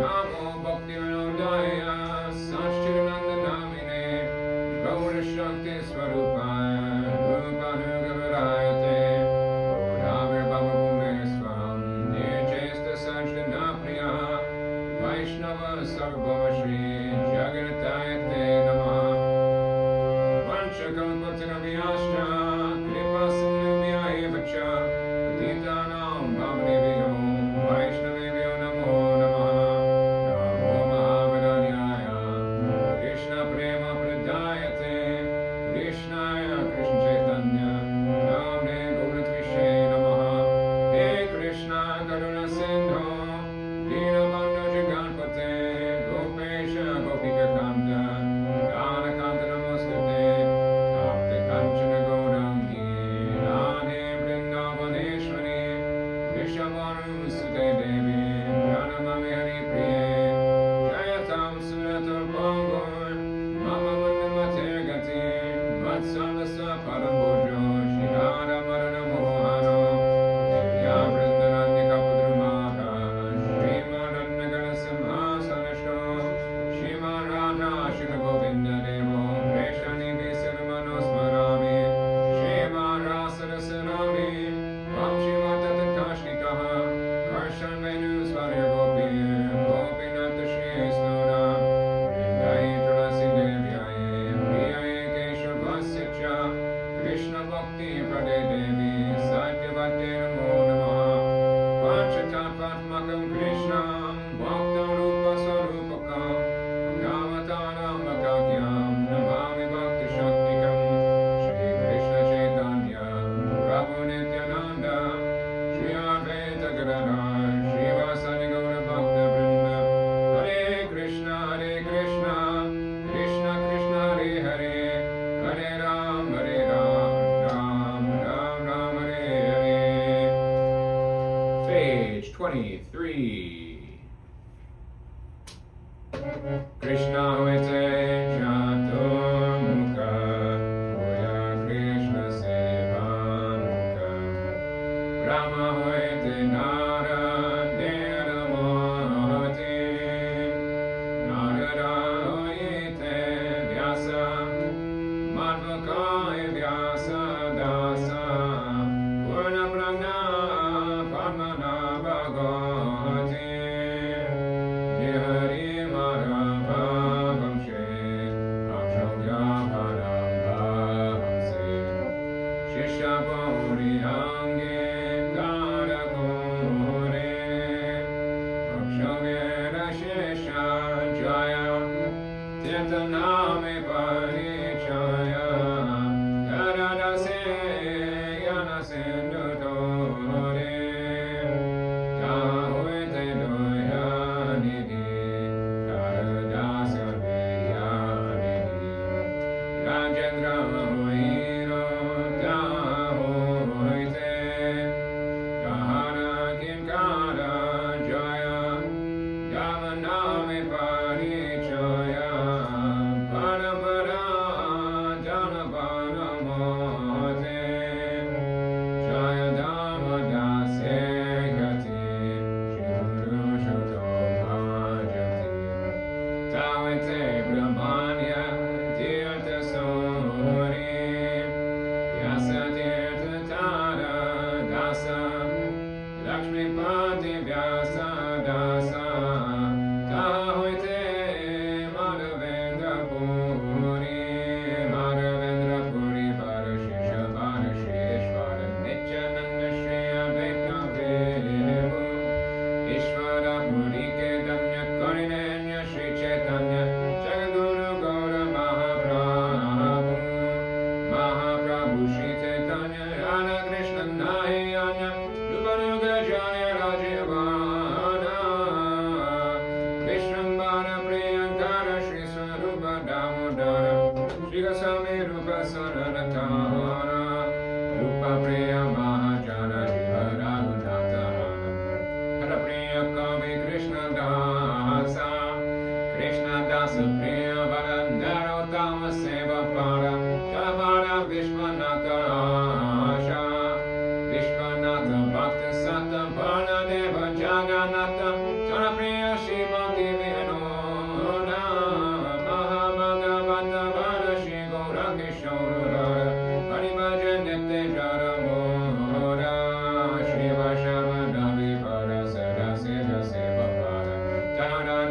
Namo Bhakti Vinodaya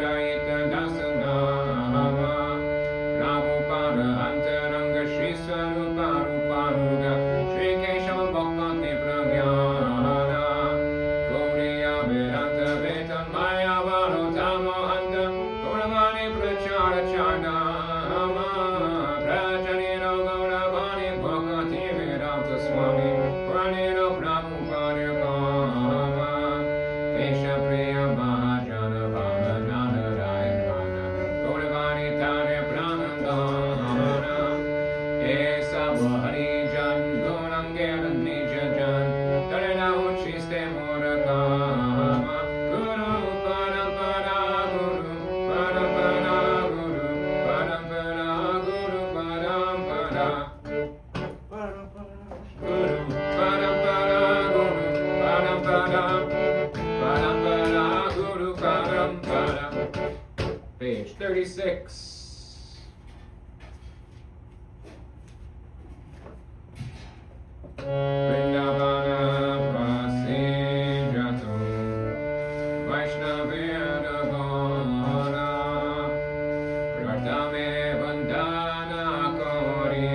Jaya Page 36. Vrindavana Prasijato Vaishnavena Gona Pratame Vandana Kori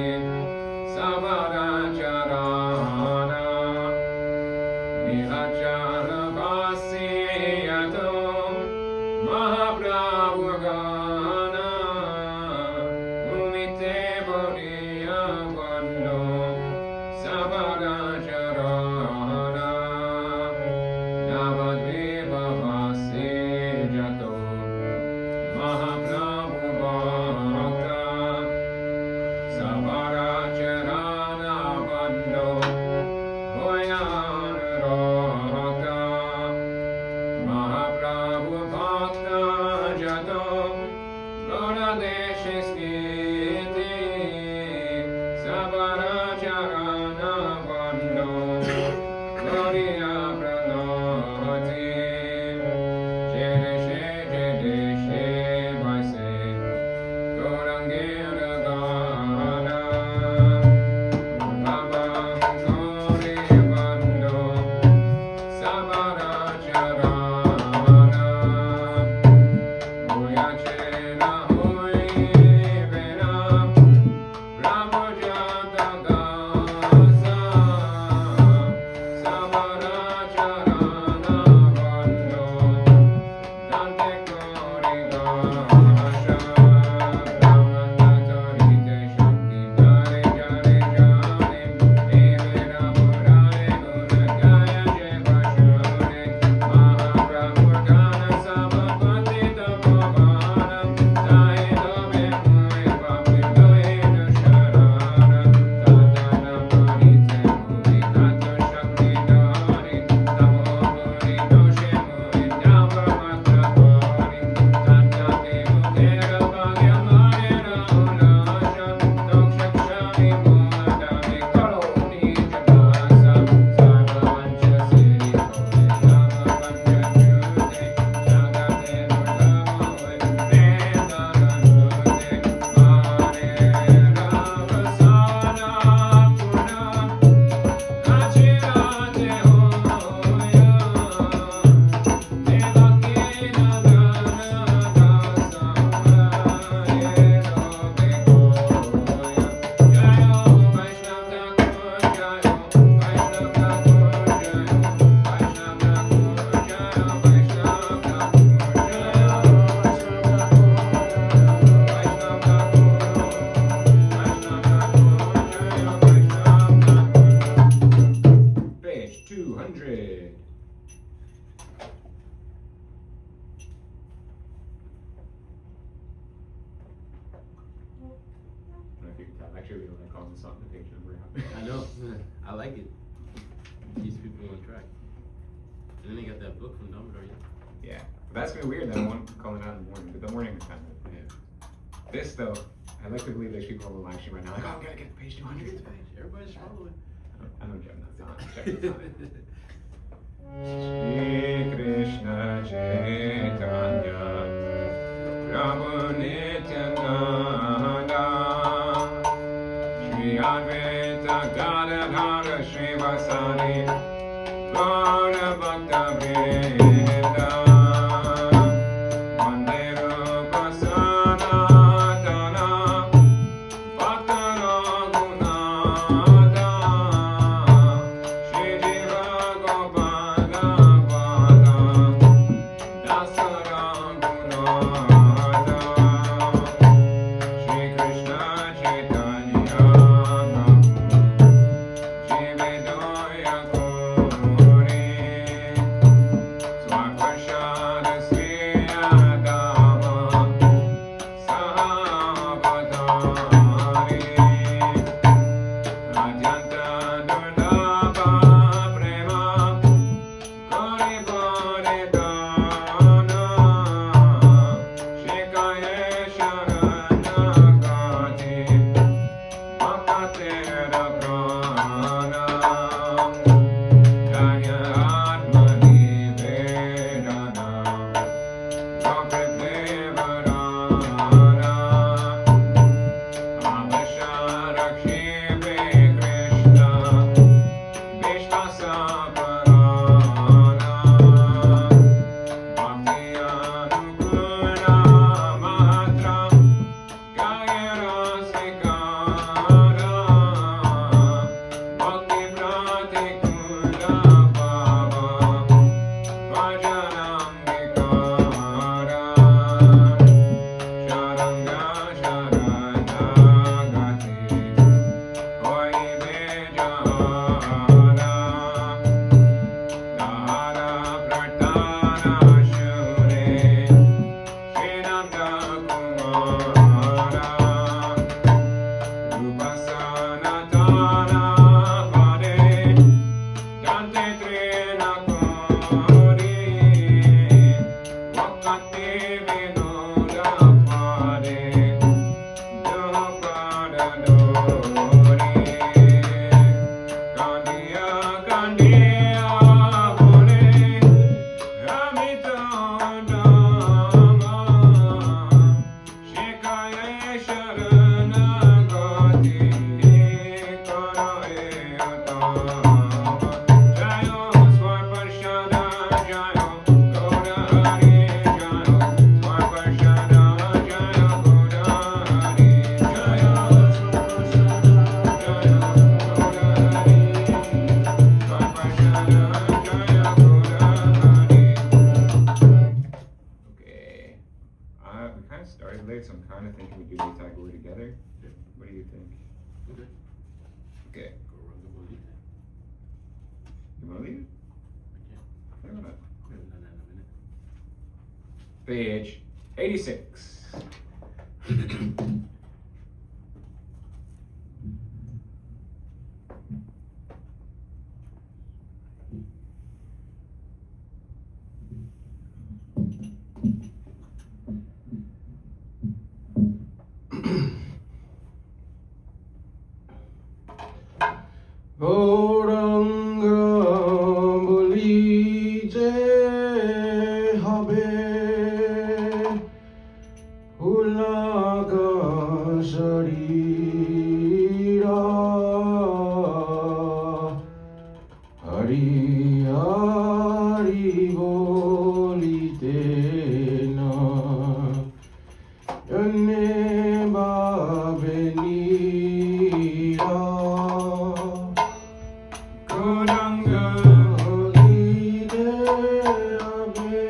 Savaracharana Nilachara Vasiyato Mahaprabhu Gana Umite Boriya Vando Savaracharana Navadvipa Vasijato Mahaprabhu Bhakta Savaracharana Vando Hoyanurokta Mahaprabhu Bhakta Jato Gauradeshi Stiti Savaracharana Vando Gauriya Pranoti Jedeshe Jedeshe Vaise Gaurangera Gana Baba Gauri Vando Savaracharana Hoyachena Hoivena Ramajata Gasa Savaracharana Vando Dante Kori Gasha Brahmanatarite Shakti Dare Jare Jane Devera Murare Gunagaya Jevashore Mahaprabhu Gana Samapati Tapavana Sahido Bhemui Bhakti Dohena Sharana Tatana Parite Mui Tato Shakti Dari Tamo Muni Doshe Mui Dhamma Matra Kori Tatati Mukera Bhagya Marera Unasha Dokshakshami Mudami Karoni Jagasa Sarva Vancha Siri Kore Dhamma Vancha Jyute Jagate Nurdama Vedana Nurde Mare Ravasana Puna Achirate Hoya Devakina Dana Dasa Jayo Vaishnava Thakur Jayo Vaishnava Thakur Jayo Vaishnava Thakur Jayo Vaishnava Thakur Page 200. I don't know if you can tell. Actually, we don't like calling the song the page number out. I know. I like it. Keeps people on track. And then they got that book from Dumbledore. Yeah, but that's gonna be weird. That one calling out in the morning, but the morning is kind of. Yeah. This though, I like to believe there's people on the live stream right now like, oh, I'm gonna get to page 200. Everybody's following. I know Jeff not on. Check this out. Shri Krishna Chaitanya Prabhu Nityananda Shri Advaita Gadadhara Srivasadi Gaura Bhakta Vrinda Vande Rupa Sanatana Bhakta Raghunatha Shri Jiva Gopala Vada Dasa Raghunatha separate, so I'm kind of thinking we do Muay Thai together. Yeah. What do you think? Okay. Okay. Go run the bolita. You want to leave? I Fair enough. can't. We haven't done that in a minute. Page 86. Goranga bolije habe ulaga sharira hari hari bolite na yanne babenira Kuranga lide abe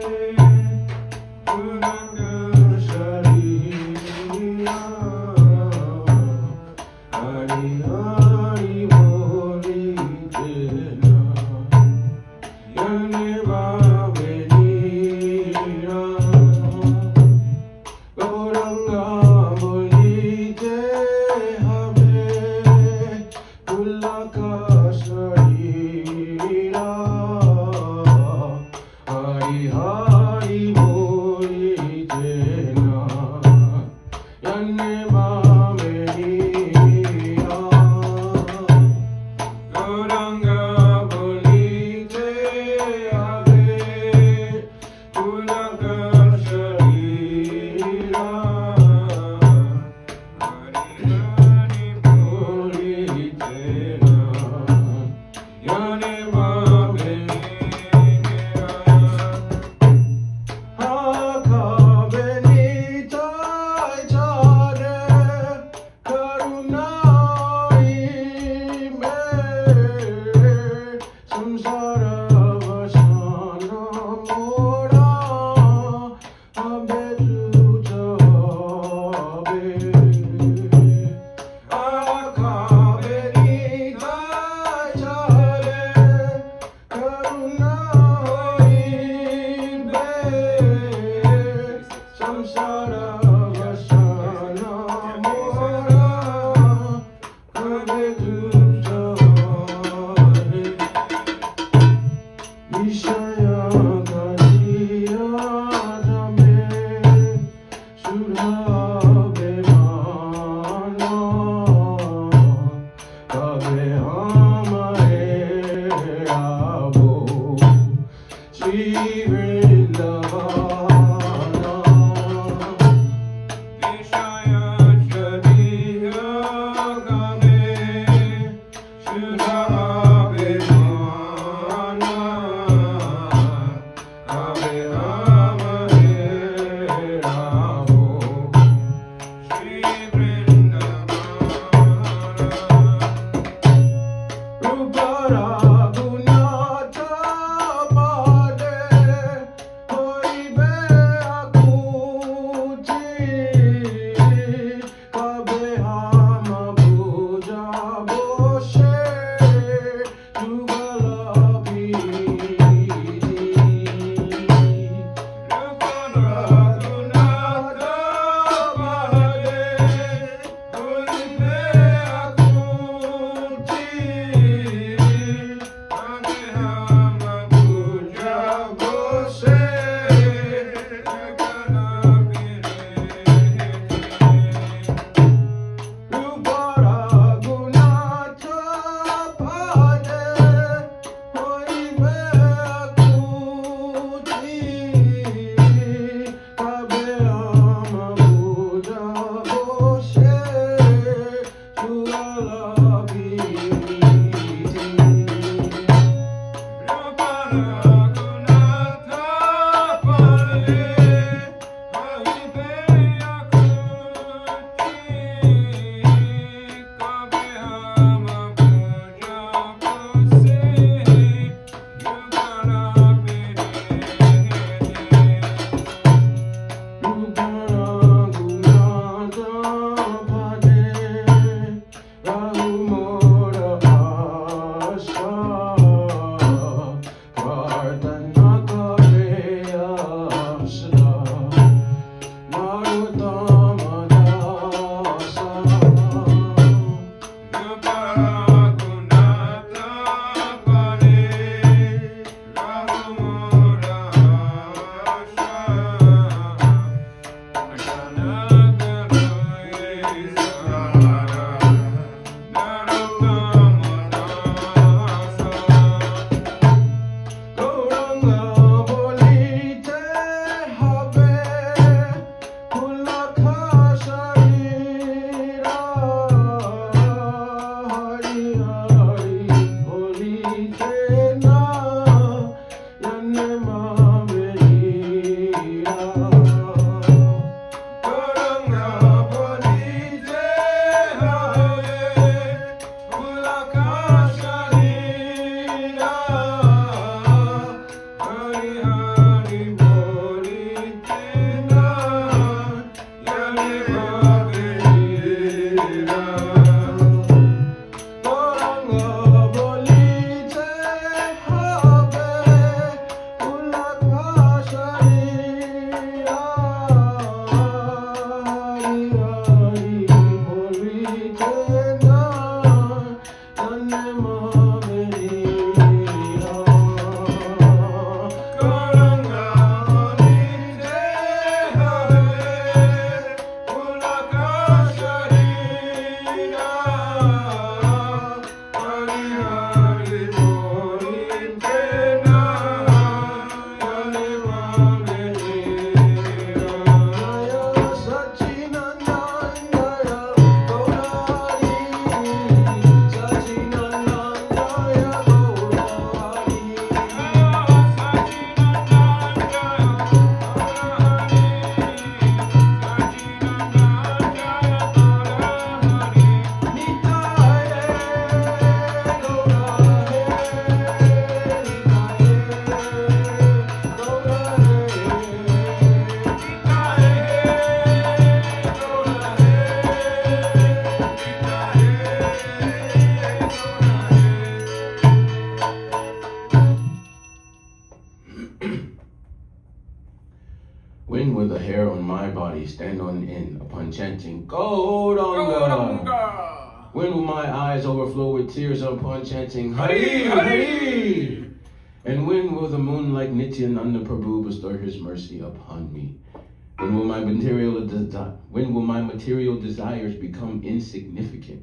Kuranga sharira Hari hari bolitena Yane babenira Kuranga When will the hair on my body stand on end upon chanting Gauranga? When will my eyes overflow with tears upon chanting Hari Hari? And when will the moon like Nityananda Prabhu bestow his mercy upon me? When will my material desires become insignificant?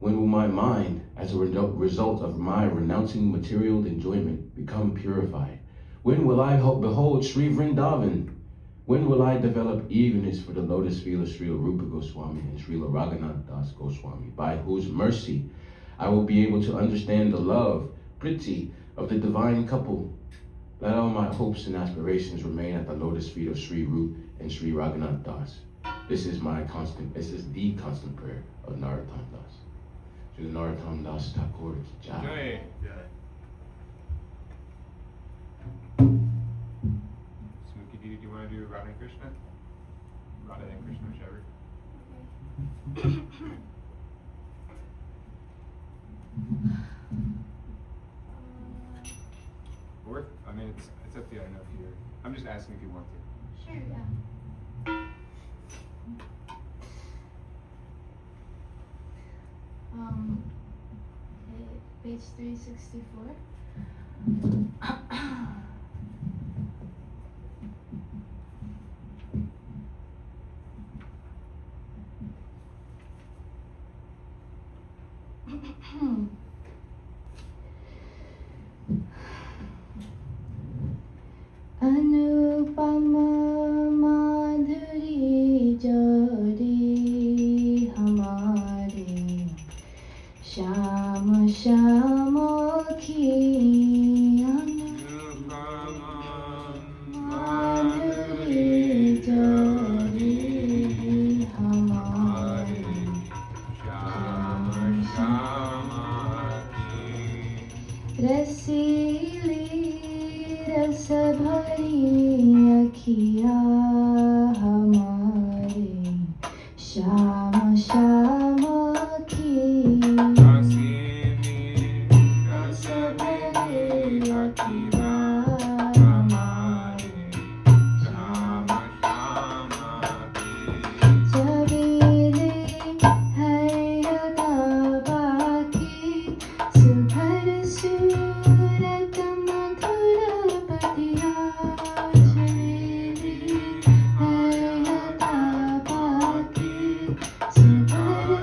When will my mind, as a result of my renouncing material enjoyment, become purified? When will I behold Sri Vrindavan? When will I develop eagerness for the lotus feet of Srila Rupa Goswami and Srila Raghunath Das Goswami, by whose mercy I will be able to understand the love, priti, of the divine couple? Let all my hopes and aspirations remain at the lotus feet of Sri Rup and Sri Raghunath Das. This is the constant prayer of Narottam Das. Sri Narottam Das Thakur ki jai. Smokey D, do you want to do Radha and Krishna? Radha and Krishna, whichever. Or, I mean, it's up to you. I know if you're. I'm just asking if you want to. Sure, yeah. Okay, page 364. Anupama माधुरी जोड़ी हमारे श्याम श्याम की माधुरी जोड़ी हमारे रसीली रस भरी अखिया हमारे श्याम श्याम की रस भरी अखिया हमारे श्याम श्याम की सवेरे हरिता बाकी सुभर सूरत मधुर पतिया सवेरे हरिता बाकी सुभर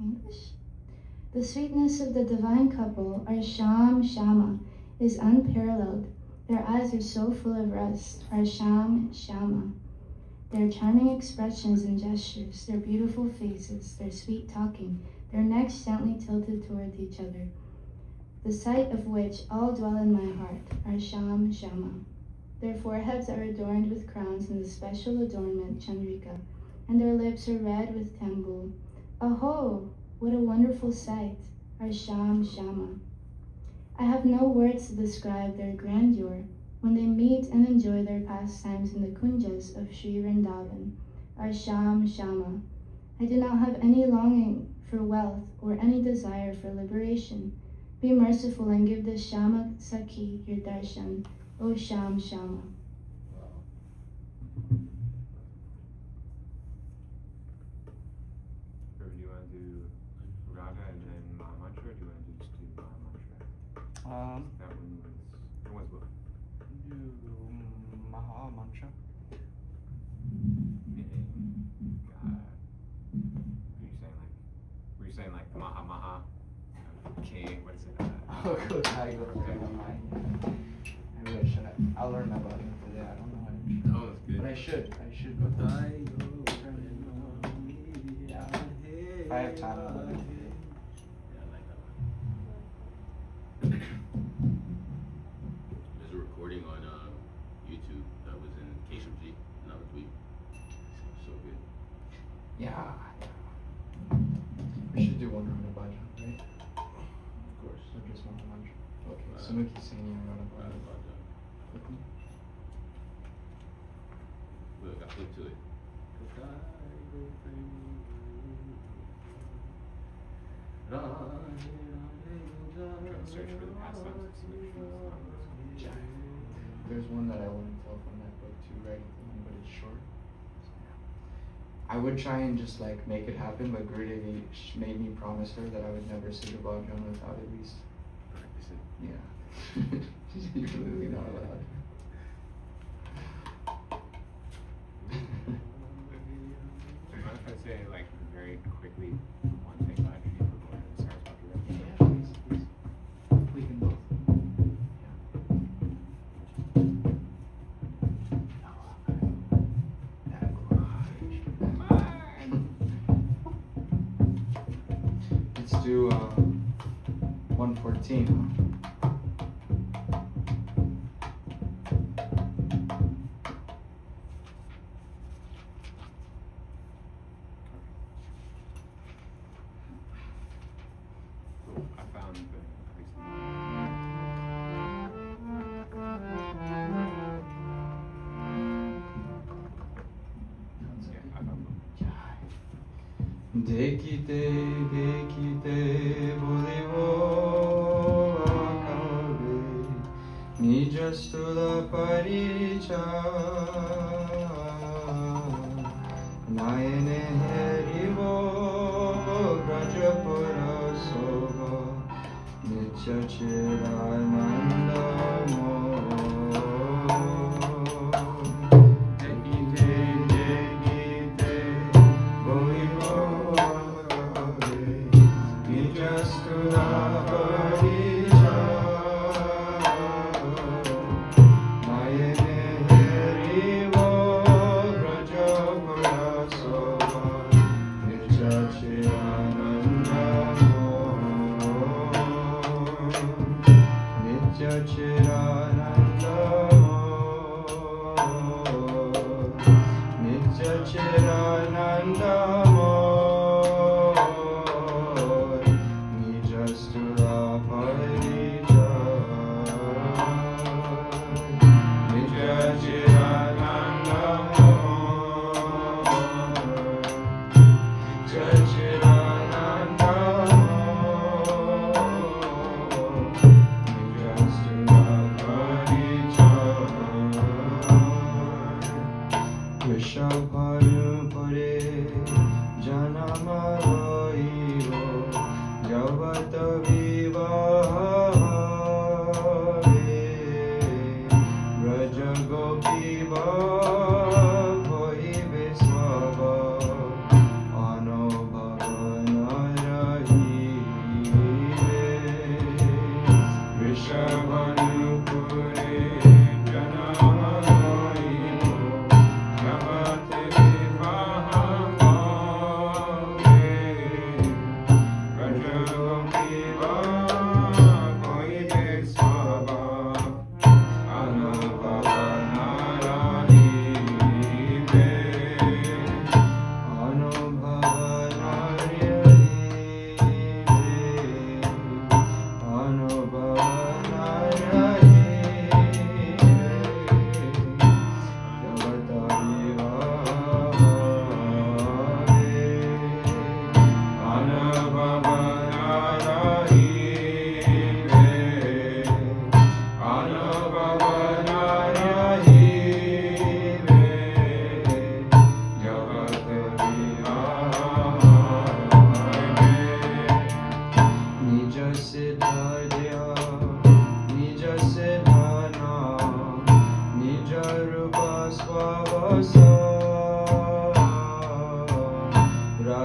English? The sweetness of the divine couple, our Sham Shama, is unparalleled. Their eyes are so full of rest, our Sham Shama. Their charming expressions and gestures, their beautiful faces, their sweet talking, their necks gently tilted toward each other, the sight of which all dwell in my heart, our Sham Shama. Their foreheads are adorned with crowns and the special adornment, Chandrika, and their lips are red with tambul. Aho! What a wonderful sight, our Sham Shama. I have no words to describe their grandeur when they meet and enjoy their pastimes in the kunjas of Sri Vrindavan, our Sham Shama. I do not have any longing for wealth or any desire for liberation. Be merciful and give the Shama Sakhi your darshan, O Sham Shama. Or do you want to do Raga and then Mahamantra, or do you want to just do Mahamantra? That one was what? Do Maha Mantra. Meaning, were you saying like Maha Maha? Okay, what is it? Oh, good. I wish. I'll learn my volume for that. I don't know how to. Oh, that's good. But I should go through. If I have time, I'll learn it. Yeah, I like that one. There's a recording on YouTube that was in Keshavji, Navadweep. So good. Yeah. We should do one round of bhajan, right? Of course. Or just Maha Mantra. Okay. Right. So Mukhi Sani and Rana Right, Bhajan. about that. Look, I flip to it. Trying to search for the pastimes of solutions. There's one that I want to tell from that book too, right? But it's short. I would try and just like make it happen, but Gurudevi made me promise her that I would never sing a bhajan without at least. Practicing. Yeah. She's usually not allowed. Do you mind if I say like very quickly one thing about you before it starts about your Yeah, please, please. We can both. Let's do 114. Cool. I found the yeah, I found them. देखते देखते बोलिवो आकावे निज स्थूल परिचय नयने हेरिवो ब्रजपुर शोभा नित्य चिदानंदमो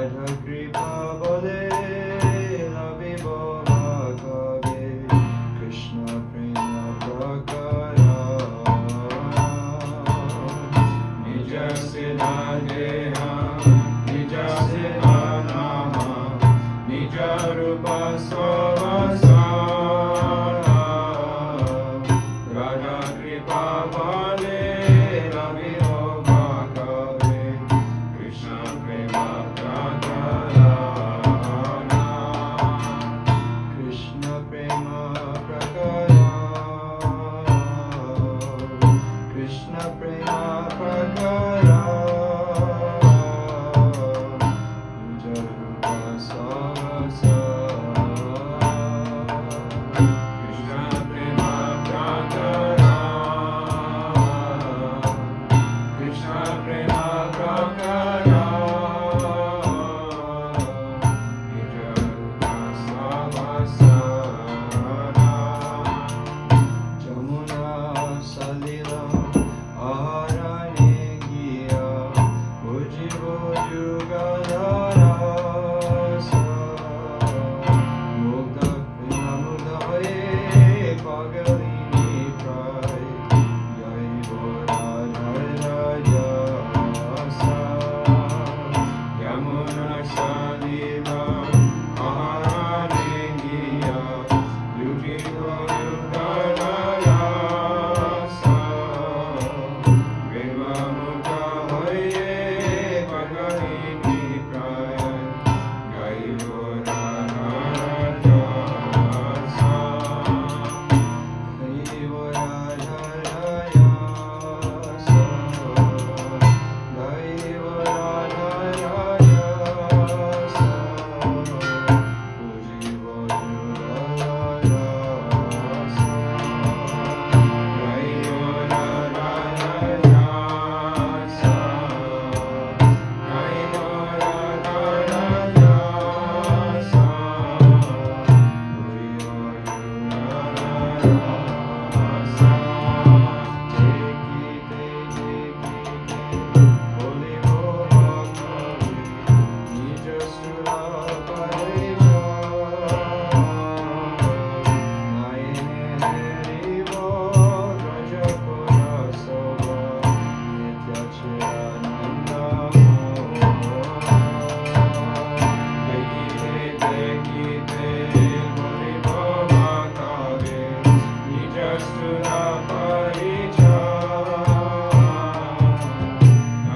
রাধা কৃপা বলে লবিব ভাবে কৃষ্ণ প্রেম প্রকার নিজ সিনা দেহ নিজ সিনা নাম নিজ রূপ রাধা কৃপা বলে লবিব ভাবে কৃষ্ণ প্রেম প্রকার কৃষ্ণ প্রেম প্রকার কৃষ্ণ প্রেম প্রকার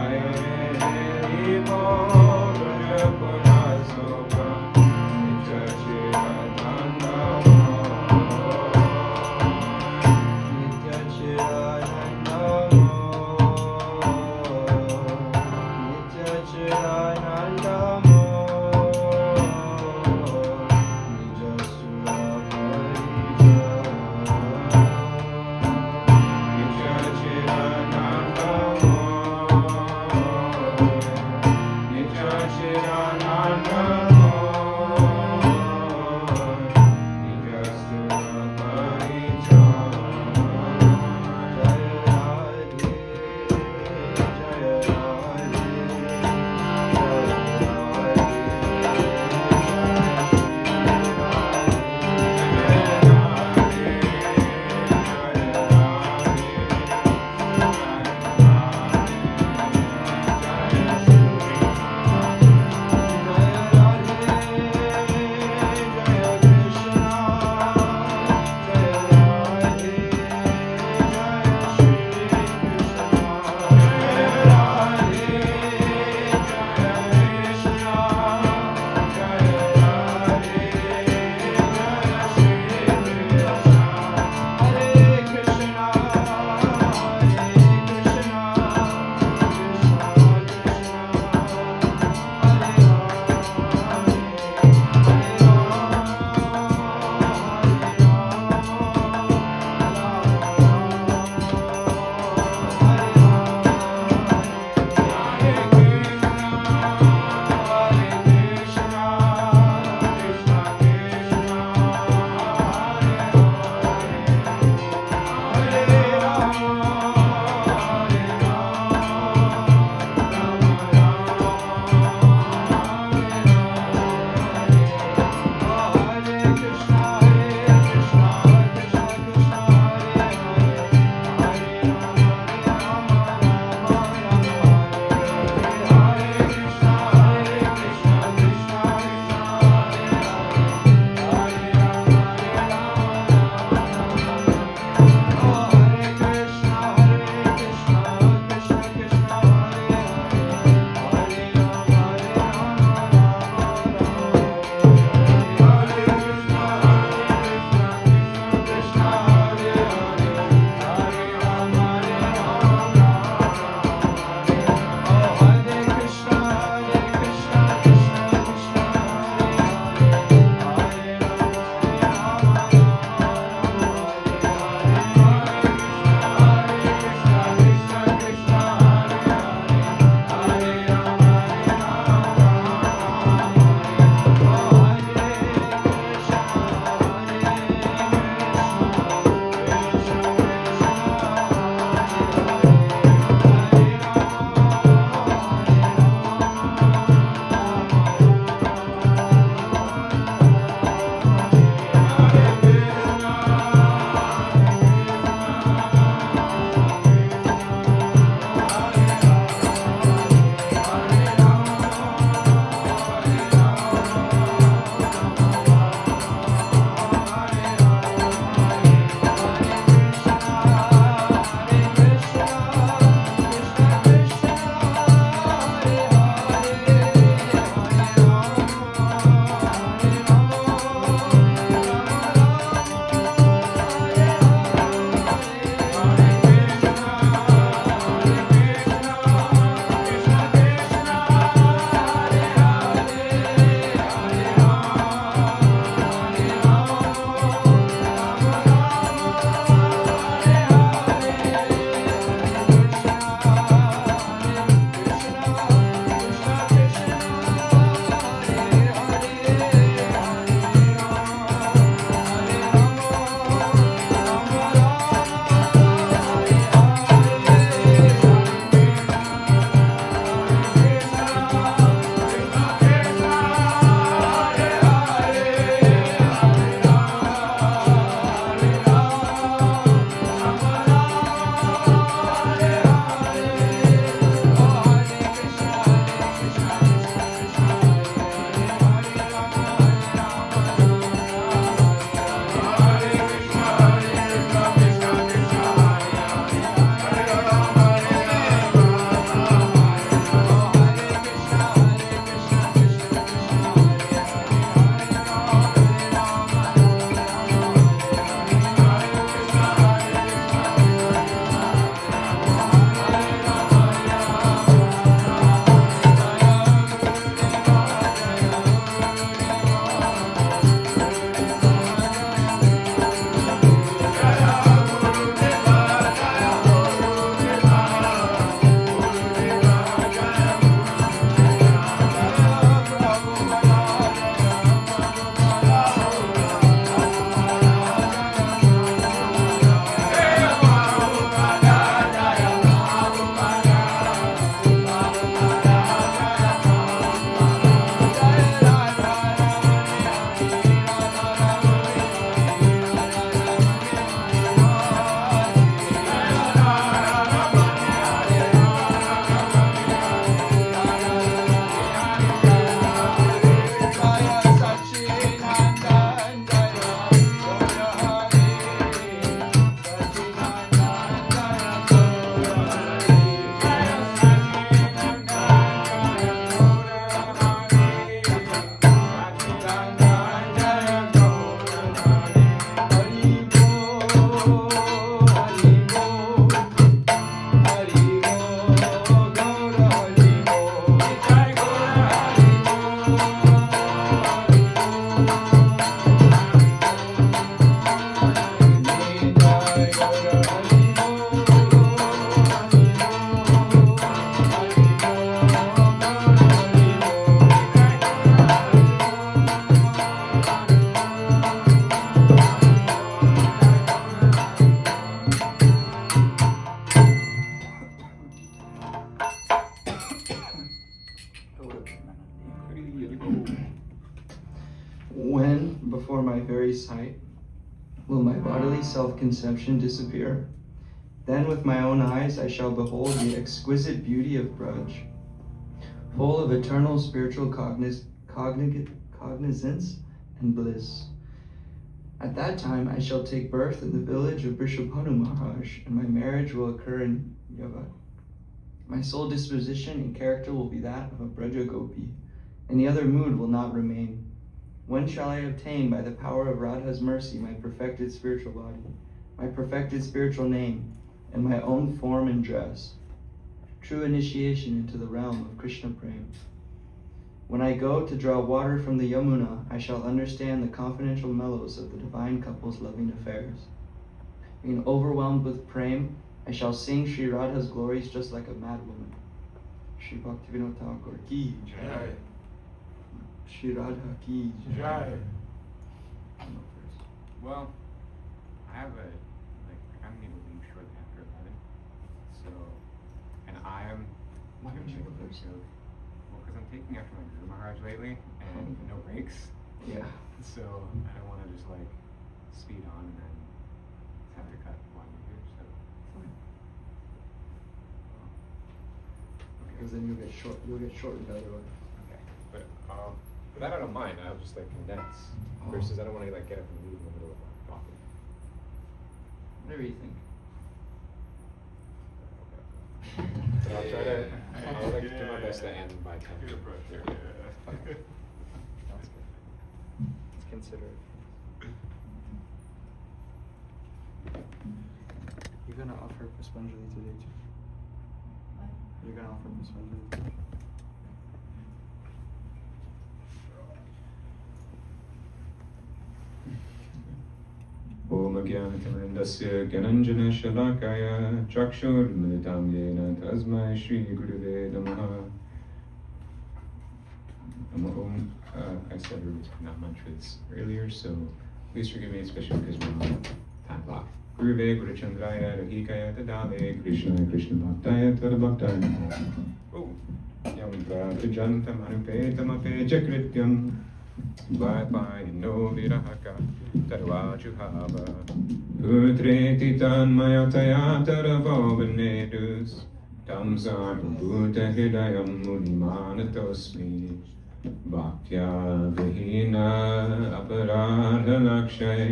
Hare Hare Hare Hare before my very sight will my bodily self-conception disappear. Then with my own eyes I shall behold the exquisite beauty of Braj, full of eternal spiritual cognizance and bliss. At that time I shall take birth in the village of Brishabhanu Maharaj, and my marriage will occur in Yavat. My sole disposition and character will be that of a Braja Gopi. Any other mood will not remain. When shall I obtain, by the power of Radha's mercy, my perfected spiritual body, my perfected spiritual name, and my own form and dress? True initiation into the realm of Krishna Prem. When I go to draw water from the Yamuna, I shall understand the confidential mellows of the divine couple's loving affairs. Being overwhelmed with Prem, I shall sing Sri Radha's glories just like a madwoman. Sri Bhaktivinoda Thakur ki jai. Sri Radha ki jai. Well, I have I'm able to leave shortly after 11. So, and I am. Why don't you go first? Well, because I'm taking after my Guru Maharaj lately, and no breaks. Yeah. So I don't want to just speed on and then have to cut while we're here. So. Because then you'll get shortened otherwise. Okay. But that I don't mind. I'll just condense. Versus I don't want to get up and move in the middle of talking. Whatever you think. But I'll try to. I'll do my best to end by 10. Sounds good. Let's consider it. You're gonna offer Puspanjali today too. What? You're gonna offer Puspanjali today. Om Gyanathamandasya Gyananjana Shalakaya Chakshurmilitam Yena Tasmai Shri Guruve Namaha. I said not mantras earlier, so please forgive me, especially because we're on time block. Guruve Guru Chandraya Rahikaya Tadale Krishna Krishna Bhaktaya Tadabhaktaya. Oh, Yam Pratijantam Anupetam Ape Jakrityam. Bye no virahaka tarvajuhava putreti tanmayataya taravovanedus tam sarvabhuta hridayam munimanatosmi bhaktya vihina aparadha lakshay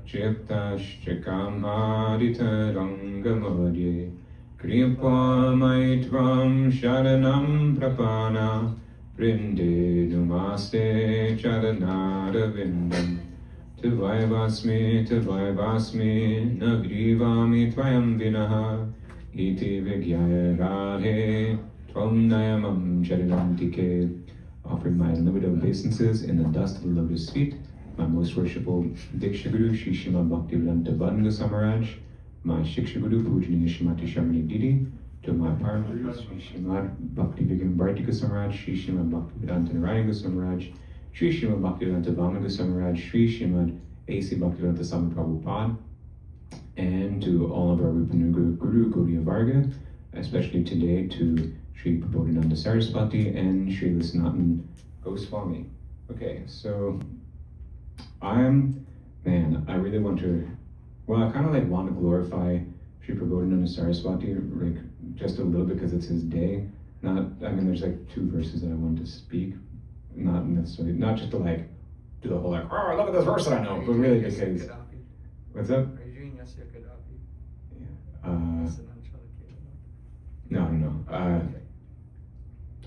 chiptashchikam haritarangamadye kripa maitvam sharanam prapana Vrinde Numaste Charanara Vindam Tvaivasmi Nagrivami Tvayam Vinaha Iti Vigyaya Radhe Tvam Nayamam Charanantike. Offering my unlimited obeisances in the dust of the lotus feet, my most worshipful Diksha Guru Shri Srimad Bhaktivedanta Bhanga Samaraj, my Shiksha Guru Pujaniya Shrimati Sharmani Didi, to my Param Sri Srimad Bhakti Vigam Bhartika Samaraj, Sri Srimad Bhaktivedanta Narayana Samaraj, Sri Srimad Bhaktivedanta Vamana Samaraj, Sri Srimad A.C. Bhaktivedanta Swami Prabhupada, and to all of our Rupanuguru Guru Gaudiya Varga, especially today to Sri Prabodhananda Saraswati and Sri Sanatana Goswami. Okay, so I really want to, I kind of want to glorify Sri Prabodhananda Saraswati, just a little bit because it's his day. There's 2 verses that I want to speak. Not necessarily, not just to do the whole oh, look at this verse that I know, but really because, what's up? Are you doing Yasya Kadapi? Yeah. No.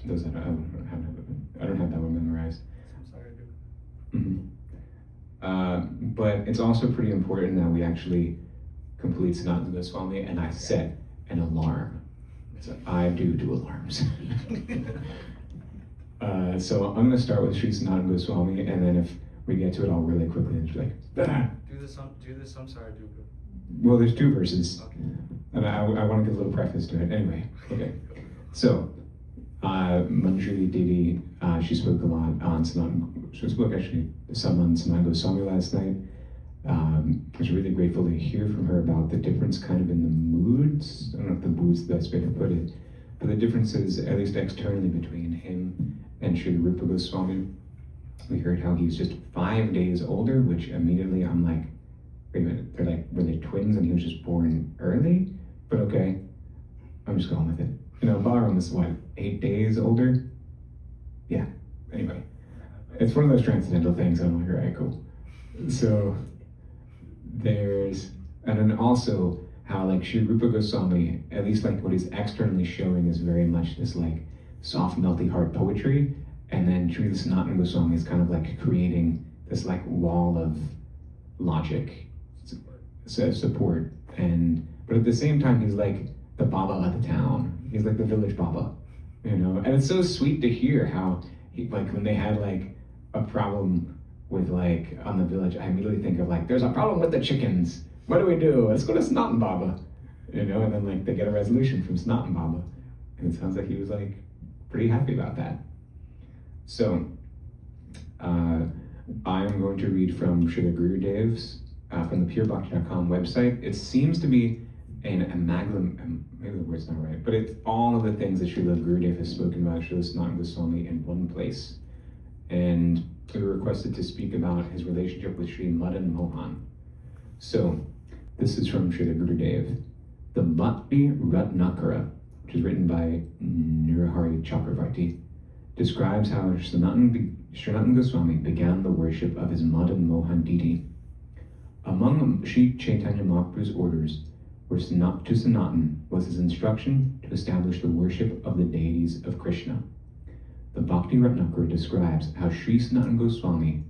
Those I don't have that one memorized. I'm sorry, dude. Mm-hmm. But it's also pretty important that we actually complete Sanatana Goswami, and I set an alarm. So I do alarms. So I'm going to start with Sri Sanatana Goswami, and then if we get to it all really quickly, and just Do the Samsara Dukkha. Well, there's 2 verses. Okay. And I want to give a little preface to it. Anyway, okay. So, Manjari Didi, she spoke a lot on Sanatana. She spoke actually some on Sanatana Goswami last night. I was really grateful to hear from her about the difference kind of in the moods. I don't know if the mood's the best way to put it, but the differences, at least externally, between him and Sri Rupa Goswami. We heard how he's just 5 days older, which immediately I'm like, wait a minute, they're like, were they twins and he was just born early? But okay, I'm just going with it. You know, Balaram is what, 8 days older? Yeah, anyway. It's one of those transcendental things. I'm like, all right, cool. So there's, and then also how like Sri Rupa Goswami, at least like what he's externally showing is very much this like soft, melty heart poetry. And then Sri Sanatana Goswami is kind of like creating this like wall of logic, support. But at the same time, he's like the Baba of the town. He's like the village Baba, you know? And it's so sweet to hear how he, like when they had like a problem with like on the village, I immediately think of like, there's a problem with the chickens. What do? Let's go to Sanatan Baba, you know? And then like they get a resolution from Sanatan Baba. And it sounds like he was like pretty happy about that. So I'm going to read from Srila Gurudev's, from the purebhakti.com website. It seems to be an amalgam, maybe the word's not right, but it's all of the things that Srila Gurudev has spoken about Srila Sanatana Goswami in one place. And we were requested to speak about his relationship with Sri Madan Mohan. So this is from Srila Gurudev. The Bhakti Ratnakara, which is written by Nirahari Chakravarti, describes how Sanatana Goswami began the worship of his Madan Mohan deity. Among Sri Chaitanya Mahaprabhu's orders to Sanatan was his instruction to establish the worship of the deities of Krishna. The Bhakti Ratnakara describes how Sri Sanatana Goswami,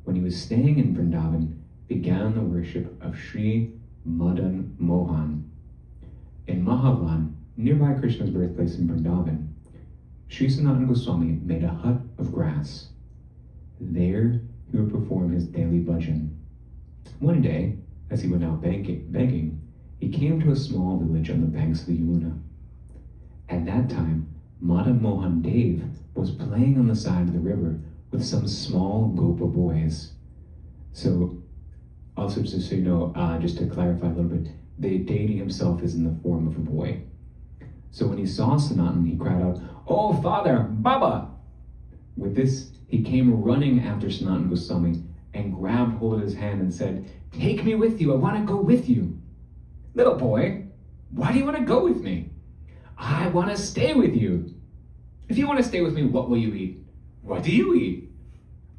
when he was staying in Vrindavan, began the worship of Sri Madan Mohan. In Mahavan, nearby Krishna's birthplace in Vrindavan, Sri Sanatana Goswami made a hut of grass. There he would perform his daily bhajan. One day, as he went out begging, he came to a small village on the banks of the Yamuna. At that time, Madan Mohan Dev was playing on the side of the river with some small Gopa boys. So, also just so you know, just to clarify a little bit, the deity himself is in the form of a boy. So when he saw Sanatan, he cried out, "Oh, Father, Baba!" With this, he came running after Sanatana Goswami and grabbed hold of his hand and said, "Take me with you, I want to go with you." "Little boy, why do you want to go with me?" "I want to stay with you." "If you want to stay with me, what will you eat?" "What do you eat?"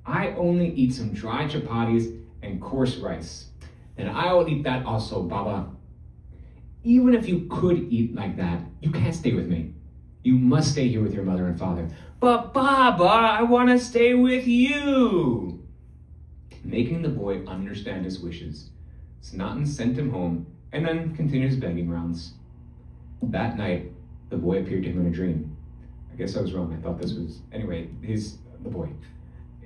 "I only eat some dry chapatis and coarse rice." "Then I will eat that also, Baba." "Even if you could eat like that, you can't stay with me. You must stay here with your mother and father." "But Baba, I want to stay with you." Making the boy understand his wishes, Sanatan sent him home and then continued his begging rounds. That night, the boy appeared to him in a dream. I guess I was wrong. I thought this was... Anyway, he's the boy.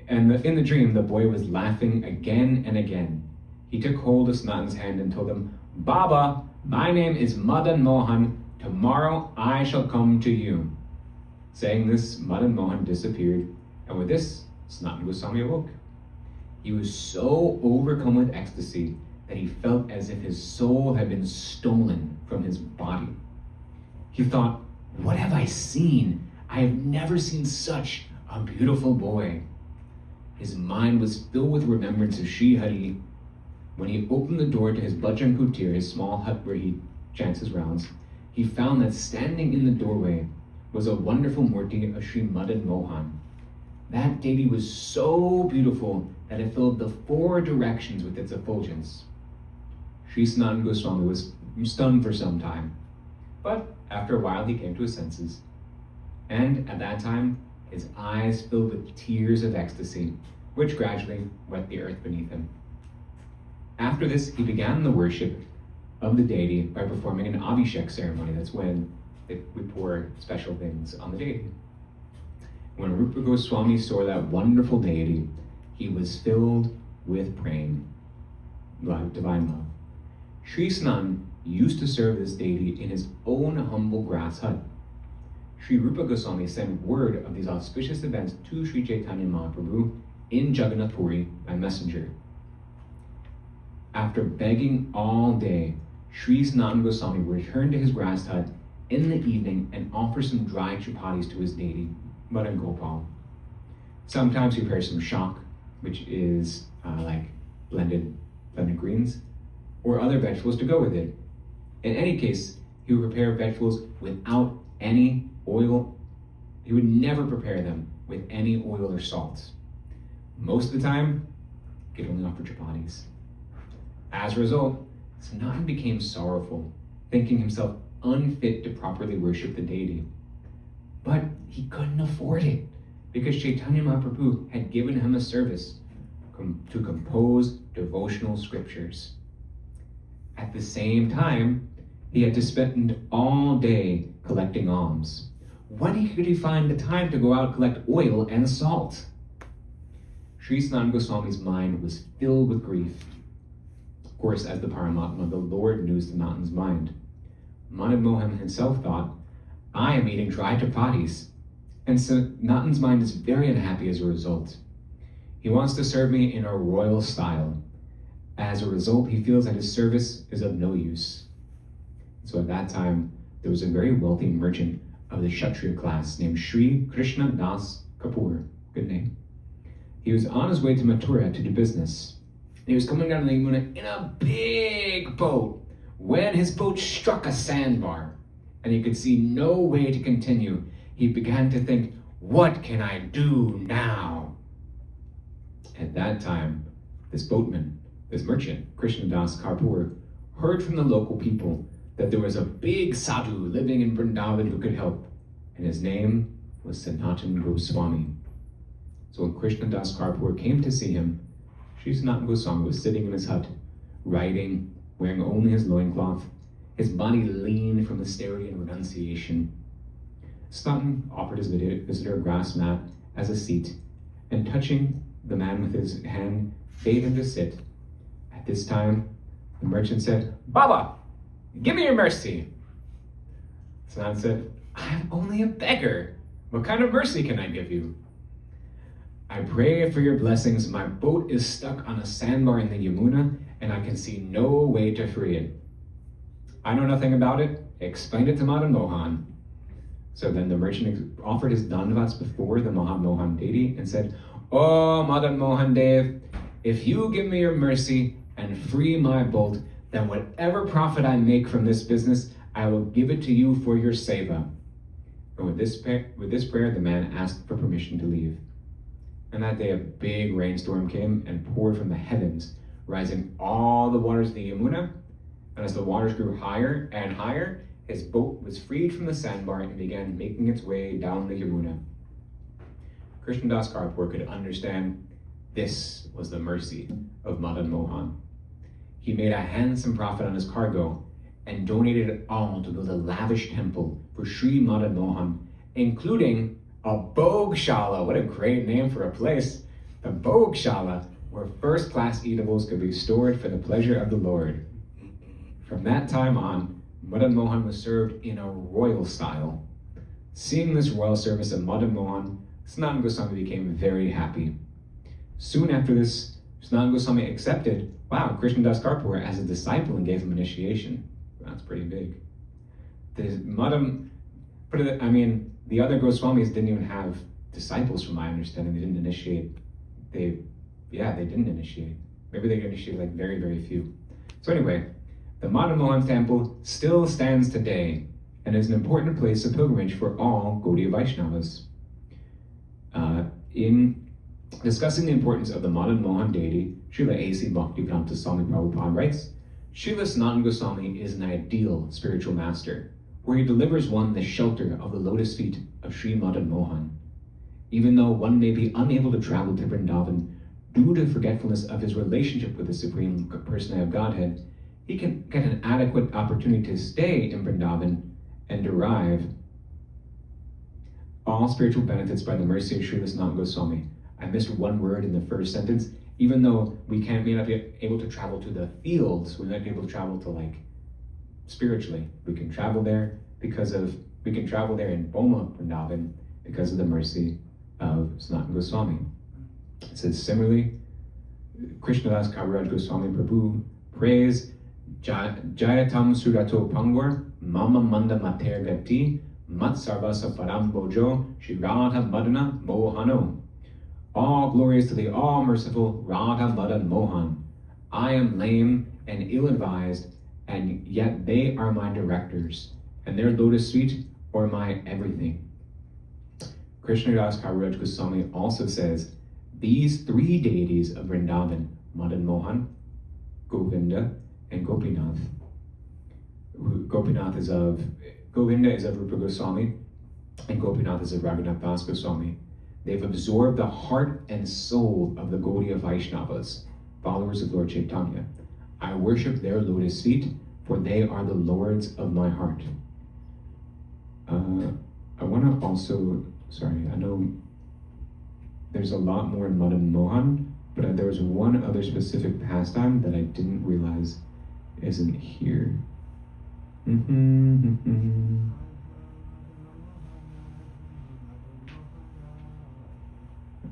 And in the dream, the boy was laughing again and again. He took hold of Sanatan's hand and told him, "Baba, my name is Madan Mohan. Tomorrow I shall come to you." Saying this, Madan Mohan disappeared, and with this, Sanatana Goswami awoke. He was so overcome with ecstasy that he felt as if his soul had been stolen from his body. He thought, "What have I seen? I have never seen such a beautiful boy." His mind was filled with remembrance of Sri Hari. When he opened the door to his Bhajan Kutir, his small hut where he chants his rounds, he found that standing in the doorway was a wonderful murti of Sri Madan Mohan. That deity was so beautiful that it filled the 4 directions with its effulgence. Sri Sanatana Goswami was stunned for some time, but after a while he came to his senses. And at that time, his eyes filled with tears of ecstasy, which gradually wet the earth beneath him. After this, he began the worship of the deity by performing an Abhishek ceremony. That's when we pour special things on the deity. When Rupa Goswami saw that wonderful deity, he was filled with prema, divine love. Sri Sanatan used to serve this deity in his own humble grass hut. Sri Rupa Goswami sent word of these auspicious events to Sri Chaitanya Mahaprabhu in Jagannath Puri by messenger. After begging all day, Sri Sanatana Goswami returned to his grass hut in the evening and offered some dry chapatis to his deity, Madan Gopal. Sometimes he prepares some shak, which is like blended greens, or other vegetables to go with it. In any case, he would prepare vegetables without any oil. He would never prepare them with any oil or salt. Most of the time, he could only offer chapatis. As a result, Sanatan became sorrowful, thinking himself unfit to properly worship the deity. But he couldn't afford it, because Chaitanya Mahaprabhu had given him a service to compose devotional scriptures. At the same time, he had to spend all day collecting alms. When could he find the time to go out and collect oil and salt? Sri Sanatana Goswami's mind was filled with grief. Of course, as the Paramatma, the Lord knew Sanatan's mind. Madan Mohan himself thought, I am eating dry chapatis, and Sanatan's mind is very unhappy as a result. He wants to serve me in a royal style. As a result, he feels that his service is of no use. So at that time, there was a very wealthy merchant of the Kshatriya class named Sri Krishna Das Kapoor. Good name. He was on his way to Mathura to do business. He was coming down the Yamuna in a big boat when his boat struck a sandbar and he could see no way to continue. He began to think, what can I do now? At that time, this boatman, this merchant, Krishna Das Kapoor, heard from the local people that there was a big sadhu living in Vrindavan who could help, and his name was Sanatan Goswami. So when Krishna Das Kapoor came to see him, Sri Sanatan Goswami was sitting in his hut, writing, wearing only his loincloth, his body lean from austerity and renunciation. Sanatan offered his visitor a grass mat as a seat, and touching the man with his hand, bade him to sit. At this time, the merchant said, Baba, give me your mercy. Sanatan said, I am only a beggar. What kind of mercy can I give you? I pray for your blessings. My boat is stuck on a sandbar in the Yamuna, and I can see no way to free it. I know nothing about it. Explain it to Madan Mohan. So then the merchant offered his dandavats before the Madan Mohan deity and said, Oh, Madan Mohan Dev, if you give me your mercy and free my boat, then whatever profit I make from this business, I will give it to you for your seva. And with this prayer, the man asked for permission to leave. And that day a big rainstorm came and poured from the heavens, rising all the waters of the Yamuna. And as the waters grew higher and higher, his boat was freed from the sandbar and began making its way down the Yamuna. Krishna Das Kapoor could understand this was the mercy of Madan Mohan. He made a handsome profit on his cargo and donated it all to build a lavish temple for Sri Madan Mohan, including a Bhogshala. What a great name for a place. The Bhogshala, where first-class eatables could be stored for the pleasure of the Lord. From that time on, Madan Mohan was served in a royal style. Seeing this royal service of Madan Mohan, Sanatan Goswami became very happy. Soon after this, Sanatan Goswami accepted, Krishna Das Kapoor as a disciple and gave him initiation. That's pretty big. The other Goswamis didn't even have disciples from my understanding. They didn't initiate. They didn't initiate. Maybe they initiated like very, very few. So anyway, the Madan Mohan temple still stands today and is an important place of pilgrimage for all Gaudiya Vaishnavas. In discussing the importance of the Madan Mohan deity, Srila A.C. Bhaktivedanta Swami Prabhupada writes, Srila Sanatan Goswami is an ideal spiritual master, where he delivers one the shelter of the lotus feet of Sri Madan Mohan. Even though one may be unable to travel to Vrindavan due to forgetfulness of his relationship with the Supreme Personality of Godhead, he can get an adequate opportunity to stay in Vrindavan and derive all spiritual benefits by the mercy of Srila Sanatan Goswami. I missed one word in the first sentence. Even though we may not be able to travel to the fields, we might be able to travel to spiritually. We can travel there in Boma Vrindavan because of the mercy of Sanatan Goswami. It says similarly, Krishnadas Kaviraj Goswami Prabhu prays Jayatam Surato Pangwar Mama Manda Mater Gati Mat Sarvasa Param Bojo Shirata Madana Mohano. All glories to the all-merciful Radha Madan Mohan. I am lame and ill-advised, and yet they are my directors, and their lotus feet are my everything. Krishnadas Kaviraj Goswami also says, these three deities of Vrindavan, Madan Mohan, Govinda, and Gopinath. Govinda is of Rupa Goswami, and Gopinath is of Raghunath Das Goswami. They've absorbed the heart and soul of the Gaudiya Vaishnavas, followers of Lord Chaitanya. I worship their lotus feet, for they are the lords of my heart. I want to also, I know there's a lot more in Madan Mohan, but there was one other specific pastime that I didn't realize isn't here.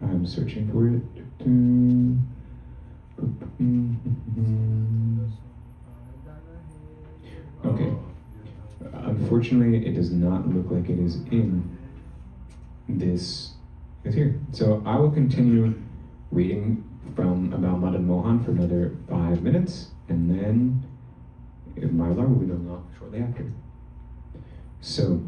I'm searching for it. Okay. Unfortunately, it does not look like it is in this. It's here. So I will continue reading from about Madan Mohan for another 5 minutes, and then Marlar will be going off shortly after. So,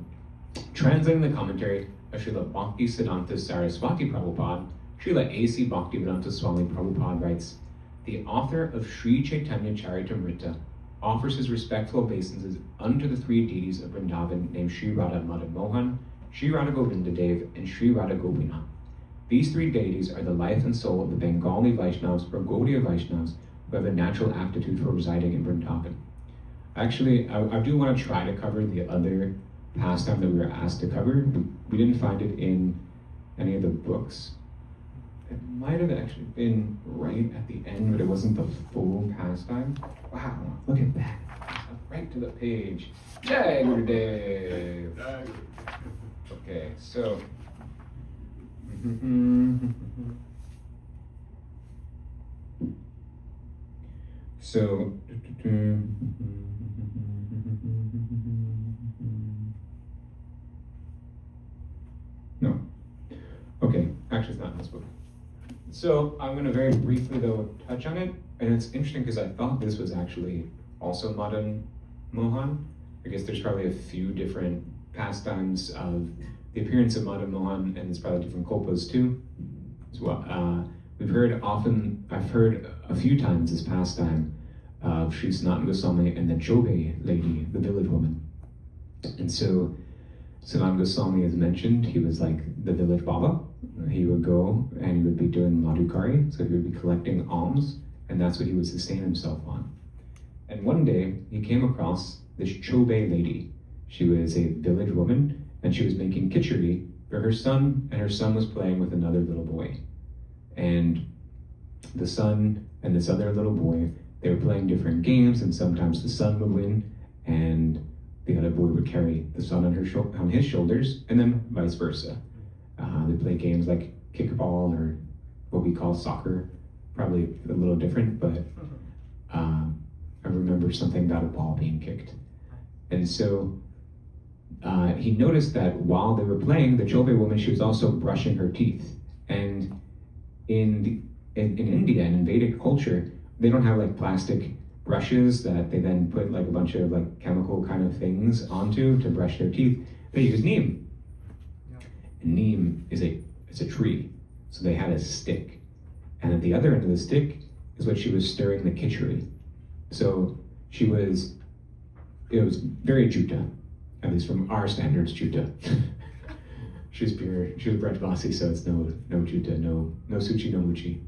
translating the commentary of Srila Bhakti Siddhanta Saraswati Prabhupada, Srila A.C. Bhaktivedanta Swami Prabhupada writes, the author of Sri Chaitanya Charitamrita offers his respectful obeisances unto the three deities of Vrindavan named Sri Radha Madan Mohan, Sri Radha Govinda Dev, and Sri Radha Gopinath. These three deities are the life and soul of the Bengali Vaishnavas or Gaudiya Vaishnavas who have a natural aptitude for residing in Vrindavan. Actually, I do want to try to cover the other pastime that we were asked to cover. We didn't find it in any of the books. It might have actually been right at the end, but it wasn't the full pastime. Wow, look at that. Right to the page. Jai Gurudev. Okay, so. So. No. Okay, actually it's not in this book. So I'm going to very briefly though touch on it, and it's interesting because I thought this was actually also Madan Mohan. I guess there's probably a few different pastimes of the appearance of Madan Mohan, and it's probably different kolpas too. As well, I've heard a few times this pastime of Sri Sanatana Goswami and the Chobe lady, the village woman. And so Sanatana Goswami is mentioned, he was like the village Baba. He would go and he would be doing madhukari, so he would be collecting alms, and that's what he would sustain himself on. And one day he came across this Chobe lady. She was a village woman, and she was making khichdi for her son, and her son was playing with another little boy. And the son and this other little boy, they were playing different games, and sometimes the son would win, and the other boy would carry the son on his shoulders, and then vice versa. They play games like kickball or what we call soccer, probably a little different, but I remember something about a ball being kicked. And so he noticed that while they were playing, the Chobe woman, she was also brushing her teeth. And in India and in Vedic culture, they don't have like plastic brushes that they then put like a bunch of like chemical kind of things onto to brush their teeth. They use neem. And neem is a tree. So they had a stick. And at the other end of the stick is what she was stirring the khichdi. So it was very Juta, at least from our standards, Juta. She was Brajvasi, so it's no Juta, no Suchi, no Muchi.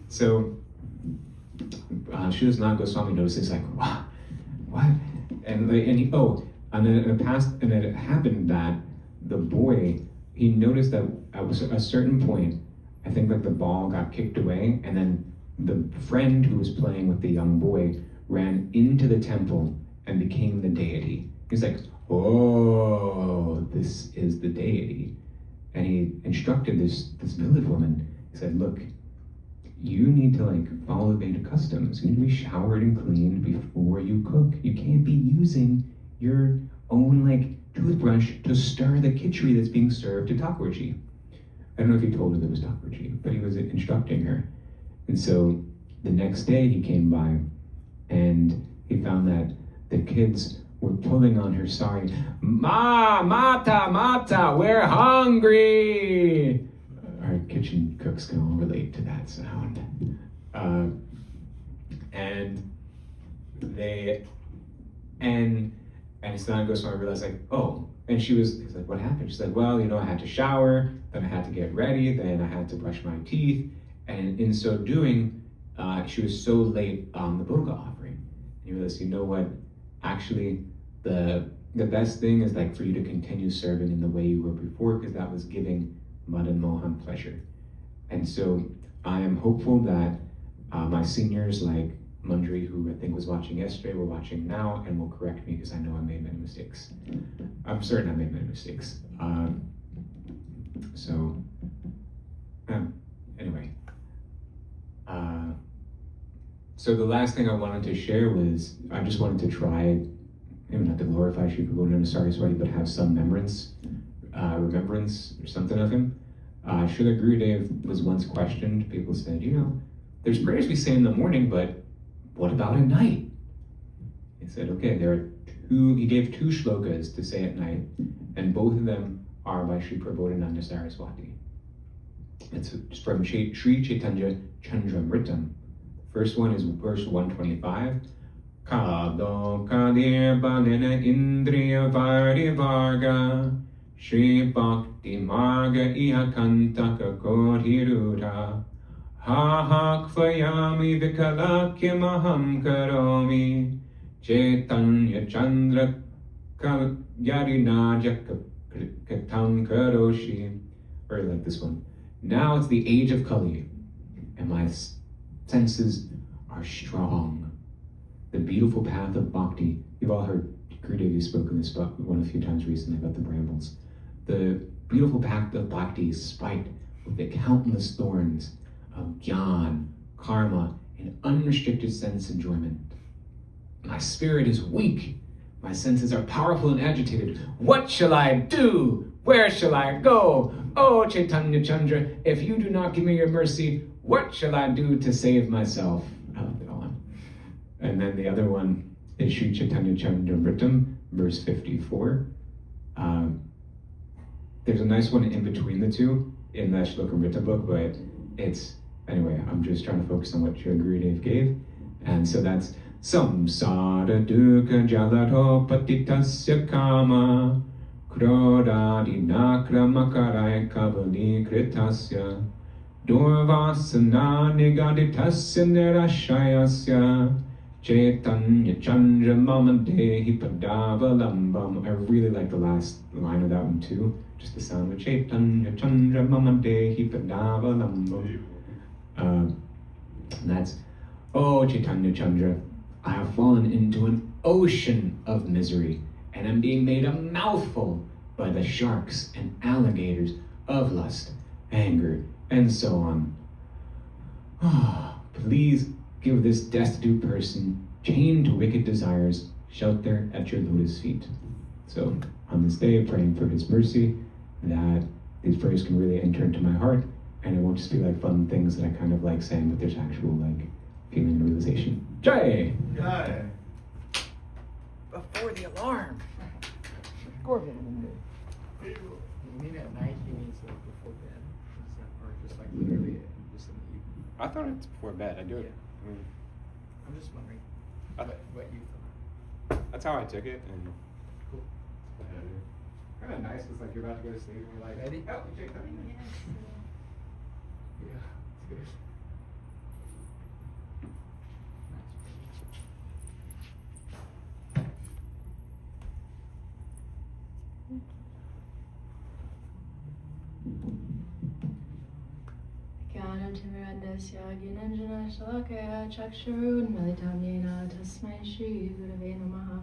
So Srila Sanatana Goswami notices like, wow, what? And then it happened that the boy, he noticed that at a certain point, I think like the ball got kicked away, and then the friend who was playing with the young boy ran into the temple and became the deity. He's like, oh, this is the deity. And he instructed this village woman. He said, look, you need to like follow the Vedic customs. You need to be showered and cleaned before you cook. You can't be using your own like toothbrush to stir the khichdi that's being served to Thakurji. I don't know if he told her there was Dakbaji, but he was instructing her. And so the next day he came by and he found that the kids were pulling on her sari. Mata, we're hungry! Our kitchen cooks can all relate to that sound. And Isnan Goswami realized, like, oh, and he's like, what happened? She's like, well, I had to shower, then I had to get ready, then I had to brush my teeth, and in so doing, she was so late on the Bhoga offering. And you realize, you know what? Actually, the best thing is like for you to continue serving in the way you were before, because that was giving Madan Mohan pleasure. And so I am hopeful that my seniors like Manjari, who I think was watching yesterday, were watching now and will correct me because I know I made many mistakes. I'm certain I made many mistakes. Anyway. So the last thing I wanted to share was, I just wanted to try, maybe not to glorify Sri Prabodhananda Saraswati, but have some remembrance or something of him. Srila Gurudev was once questioned. People said, there's prayers we say in the morning, but what about at night? He said, okay, he gave 2 shlokas to say at night, and both of them are by Sri Prabodhananda Saraswati. It's from Sri Chaitanya Chandramritam. First one is verse 125. Kado kadir balena indriya varivarga Shri Bhakti Marga Ihakantaka Kodhiruda Ha Kvayami Vikalakya Maham Karomi Chaitanya Chandra Yarinaja Katam Karoshi. Very like this one. Now it's the age of Kali, and my senses are strong. The beautiful path of bhakti. You've all heard Gurudev spoke in this one a few times recently about the brambles. The beautiful path of bhakti is spiked with the countless thorns of jnana, karma, and unrestricted sense enjoyment. My spirit is weak. My senses are powerful and agitated. What shall I do? Where shall I go? Oh, Chaitanya Chandra, if you do not give me your mercy, what shall I do to save myself? I love it all. And then the other one is Sri Chaitanya Chandramritam, verse 54. There's a nice one in between the two in the Shlokamrita book, but anyway, I'm just trying to focus on what Sri Gurudev gave. And so that's Samsara Dukkha Jalato Patitasya Kama Krodadi Nakramakarai Kavali Kritasya Durvasana Nigaditasya Nirashayasya Chaitanya Chandra Mama Dehi Padavalambam. I really like the last line of that one too. Just the sound of Chaitanya Chandra Mama Dehi Padavalambam. And that's, oh Chaitanya Chandra, I have fallen into an ocean of misery and am being made a mouthful by the sharks and alligators of lust, anger, and so on. Please give this destitute person, chained to wicked desires, shelter at your lotus feet. So on this day, praying for his mercy, that these prayers can really enter into my heart, and it won't just be like fun things that I kind of like saying, but there's actual like feeling and realization. Jai! Jai! Before the alarm. You mean at night? He means like before bed, or just like literally just in the evening? I thought it's before bed. I do it. Yeah. I'm just wondering what you thought. That's how I took it. And Cool. kind of nice. It's like you're about to go to sleep and you're like, Ready? oh, check that. Yeah, it's good. Jnanam Timirandasya Gnananjana Shalakaya Chakshurunmilitam Yena Tasmai Shri Gurave Namaha.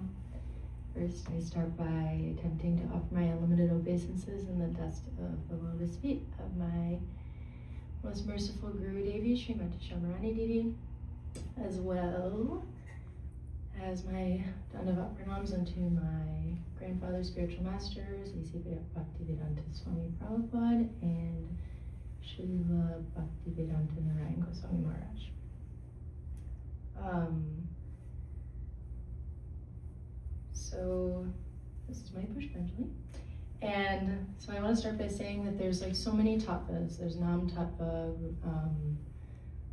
First, I start by attempting to offer my unlimited obeisances in the dust of the lotus feet of my most merciful Guru Devi, Srimati Shamarani Didi, as well as my Dandavat Pranams unto my grandfather, spiritual masters, A.C. Bhaktivedanta Swami Prabhupada, and Srila Bhaktivedanta Narayan Goswami Maharaj. So this is my Pushpanjali. And so I want to start by saying that there's like so many tattvas. There's Nam Tattva,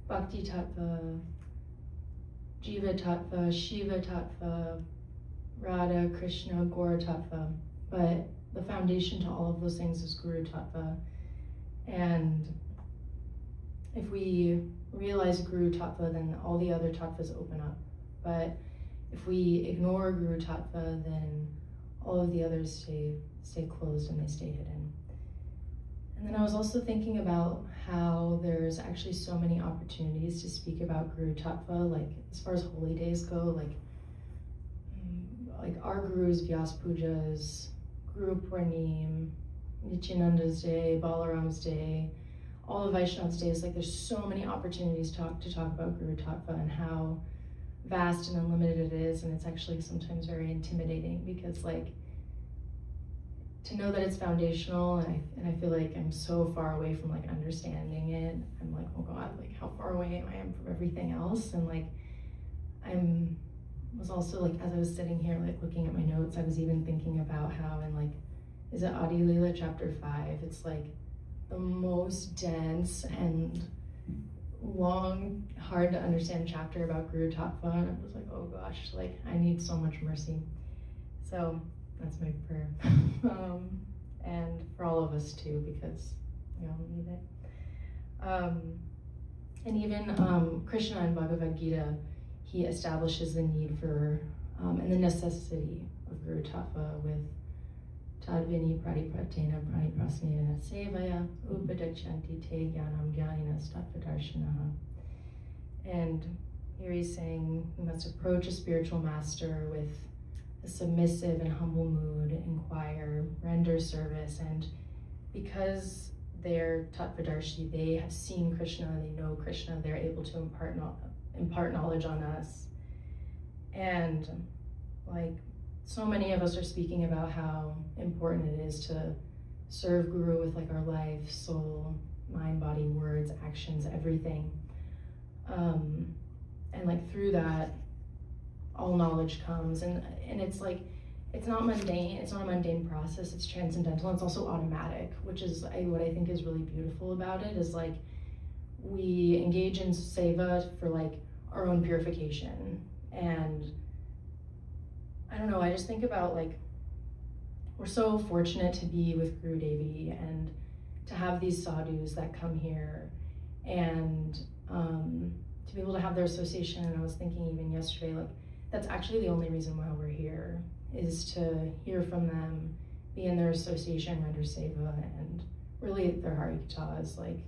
Bhakti Tattva, Jiva Tattva, Shiva Tattva, Radha, Krishna, Gaura Tattva. But the foundation to all of those things is Guru Tattva. And if we realize Guru Tattva, then all the other tattvas open up. But if we ignore Guru Tattva, then all of the others stay closed and they stay hidden. And then I was also thinking about how there's actually so many opportunities to speak about Guru Tattva, like as far as holy days go, like our Guru's Vyas Pujas, Guru Purnim, Nityananda's Day, Balaram's Day, all of Vaishnav's days. Like there's so many opportunities to talk about Guru Tattva and how vast and unlimited it is, and it's actually sometimes very intimidating because like to know that it's foundational, and I feel like I'm so far away from like understanding it. I'm like, oh God, like how far away I am from everything else. And like was also like, as I was sitting here like looking at my notes, I was even thinking about how in like, is it Adi Lila chapter 5? It's like the most dense and long, hard to understand chapter about Guru Tattva, and I was like, oh gosh, like I need so much mercy. So that's my prayer. And for all of us too, because we all need it. And even Krishna in Bhagavad Gita, he establishes the need for and the necessity of Guru Tattva with Tadvini Pradipratena Praniprasnena Sevaya Upadachanti Te Gyanam Gyaninas Tattvadarshanaha. And here he's saying we must approach a spiritual master with a submissive and humble mood, inquire, render service, and because they're Tattvadarshi, they have seen Krishna, they know Krishna, they're able to impart knowledge on us. And like so many of us are speaking about how important it is to serve Guru with like our life, soul, mind, body, words, actions, everything. And like through that, all knowledge comes, and it's like, it's not mundane, it's not a mundane process, it's transcendental, it's also automatic, which is what I think is really beautiful about it, is like, we engage in seva for like our own purification. And I don't know, I just think about like, we're so fortunate to be with Guru Devi and to have these sadhus that come here and to be able to have their association. And I was thinking even yesterday, like that's actually the only reason why we're here, is to hear from them, be in their association, render seva, and really their Harikatha is like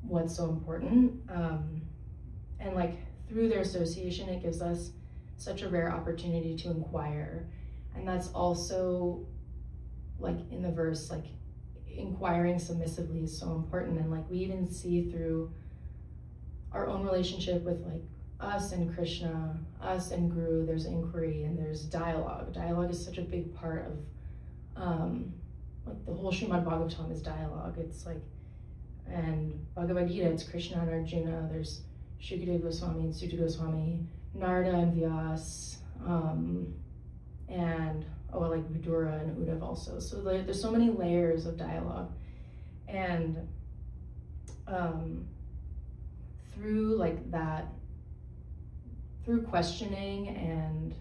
what's so important. And like through their association, it gives us such a rare opportunity to inquire. And that's also like in the verse, like inquiring submissively is so important. And like we even see through our own relationship with like us and Krishna, us and Guru, there's inquiry and there's dialogue. Dialogue is such a big part of like the whole Srimad Bhagavatam is dialogue. It's like, and Bhagavad Gita, it's Krishna and Arjuna, there's Shukadeva Goswami and Sutta Goswami, Narada and Vyas, and like Vidura and Uddhav also. So there's so many layers of dialogue. And through like that, through questioning and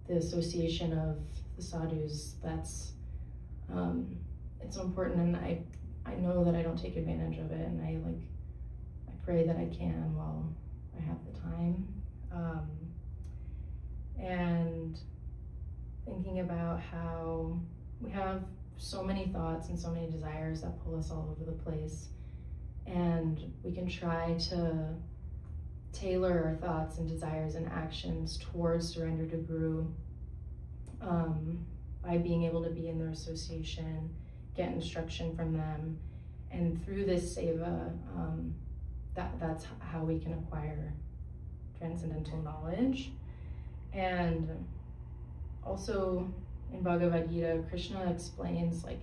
the association of the sadhus, that's it's so important. And I know that I don't take advantage of it, and I pray that I can while I have the time. And thinking about how we have so many thoughts and so many desires that pull us all over the place, and we can try to tailor our thoughts and desires and actions towards surrender to Guru by being able to be in their association, get instruction from them, and through this seva, that's how we can acquire transcendental knowledge. And also in Bhagavad Gita, Krishna explains like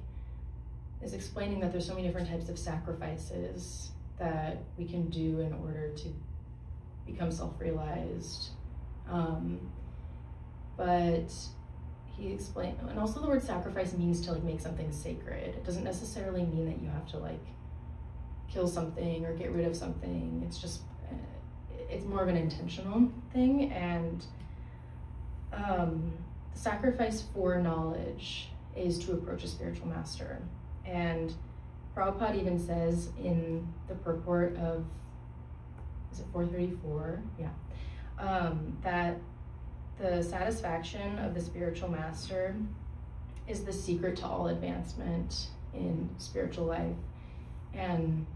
is explaining that there's so many different types of sacrifices that we can do in order to become self-realized. But he explained, and also the word sacrifice means to like make something sacred. It doesn't necessarily mean that you have to like kill something or get rid of something. It's just, it's more of an intentional thing. And the sacrifice for knowledge is to approach a spiritual master. And Prabhupada even says in the purport of, is it 434? Yeah. That the satisfaction of the spiritual master is the secret to all advancement in spiritual life. And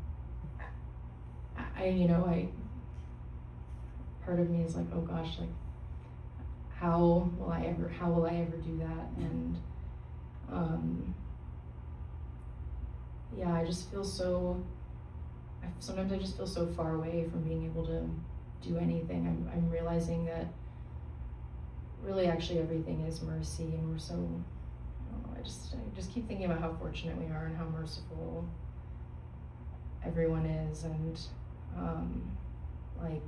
I part of me is like, oh gosh, like how will I ever do that? And yeah, I just feel sometimes I just feel so far away from being able to do anything. I'm realizing that really actually everything is mercy, and we're so, I don't know, I just keep thinking about how fortunate we are and how merciful everyone is, and like,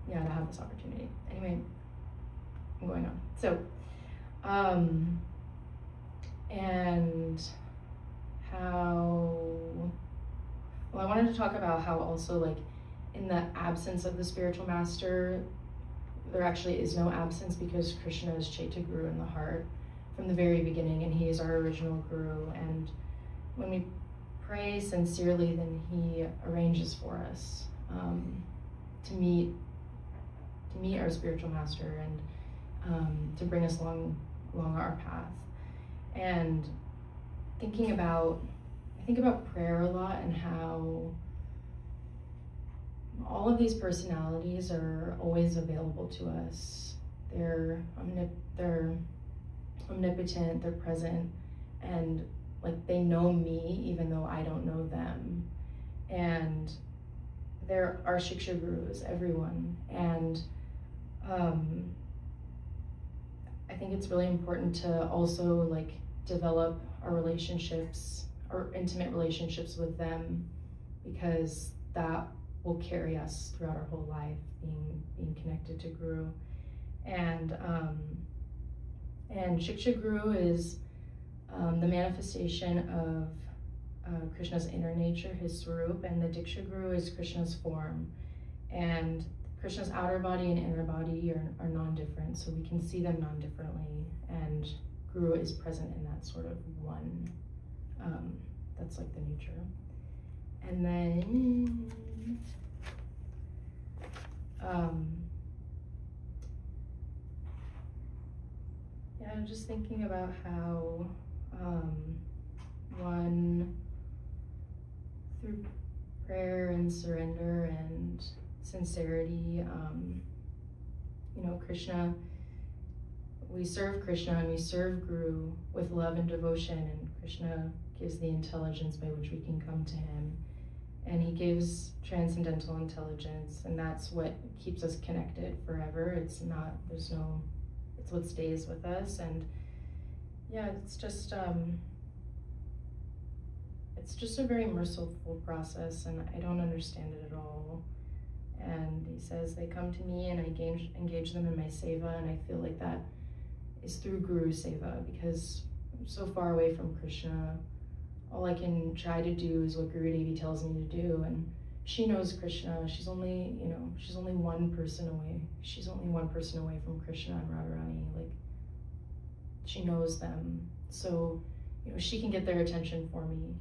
yeah, to have this opportunity. Anyway, I'm going on. So, and how, well, I wanted to talk about how also like in the absence of the spiritual master, there actually is no absence, because Krishna is Chaitya Guru in the heart from the very beginning, and he is our original Guru. And when we pray sincerely, then he arranges for us to meet our spiritual master, and to bring us along our path. And I think about prayer a lot, and how all of these personalities are always available to us. They're omnipotent, they're present, and like they know me even though I don't know them. And there are Shiksha Gurus, everyone. And I think it's really important to also like develop our relationships, our intimate relationships with them, because that will carry us throughout our whole life, being connected to Guru. And Shiksha Guru is the manifestation of Krishna's inner nature, his Swarup, and the Diksha Guru is Krishna's form. And Krishna's outer body and inner body are non-different, so we can see them non-differently, and Guru is present in that sort of one. That's like the nature. And then yeah, I'm just thinking about how one, through prayer and surrender and sincerity, Krishna, we serve Krishna and we serve Guru with love and devotion, and Krishna gives the intelligence by which we can come to him. And he gives transcendental intelligence, and that's what keeps us connected forever. It's what stays with us. And yeah, it's just a very merciful process, and I don't understand it at all. And he says they come to me and I engage them in my seva, and I feel like that is through Guru Seva, because I'm so far away from Krishna. All I can try to do is what Guru Devi tells me to do, and she knows Krishna. She's only one person away. She's only one person away from Krishna and Radharani. Like, she knows them, so she can get their attention for me.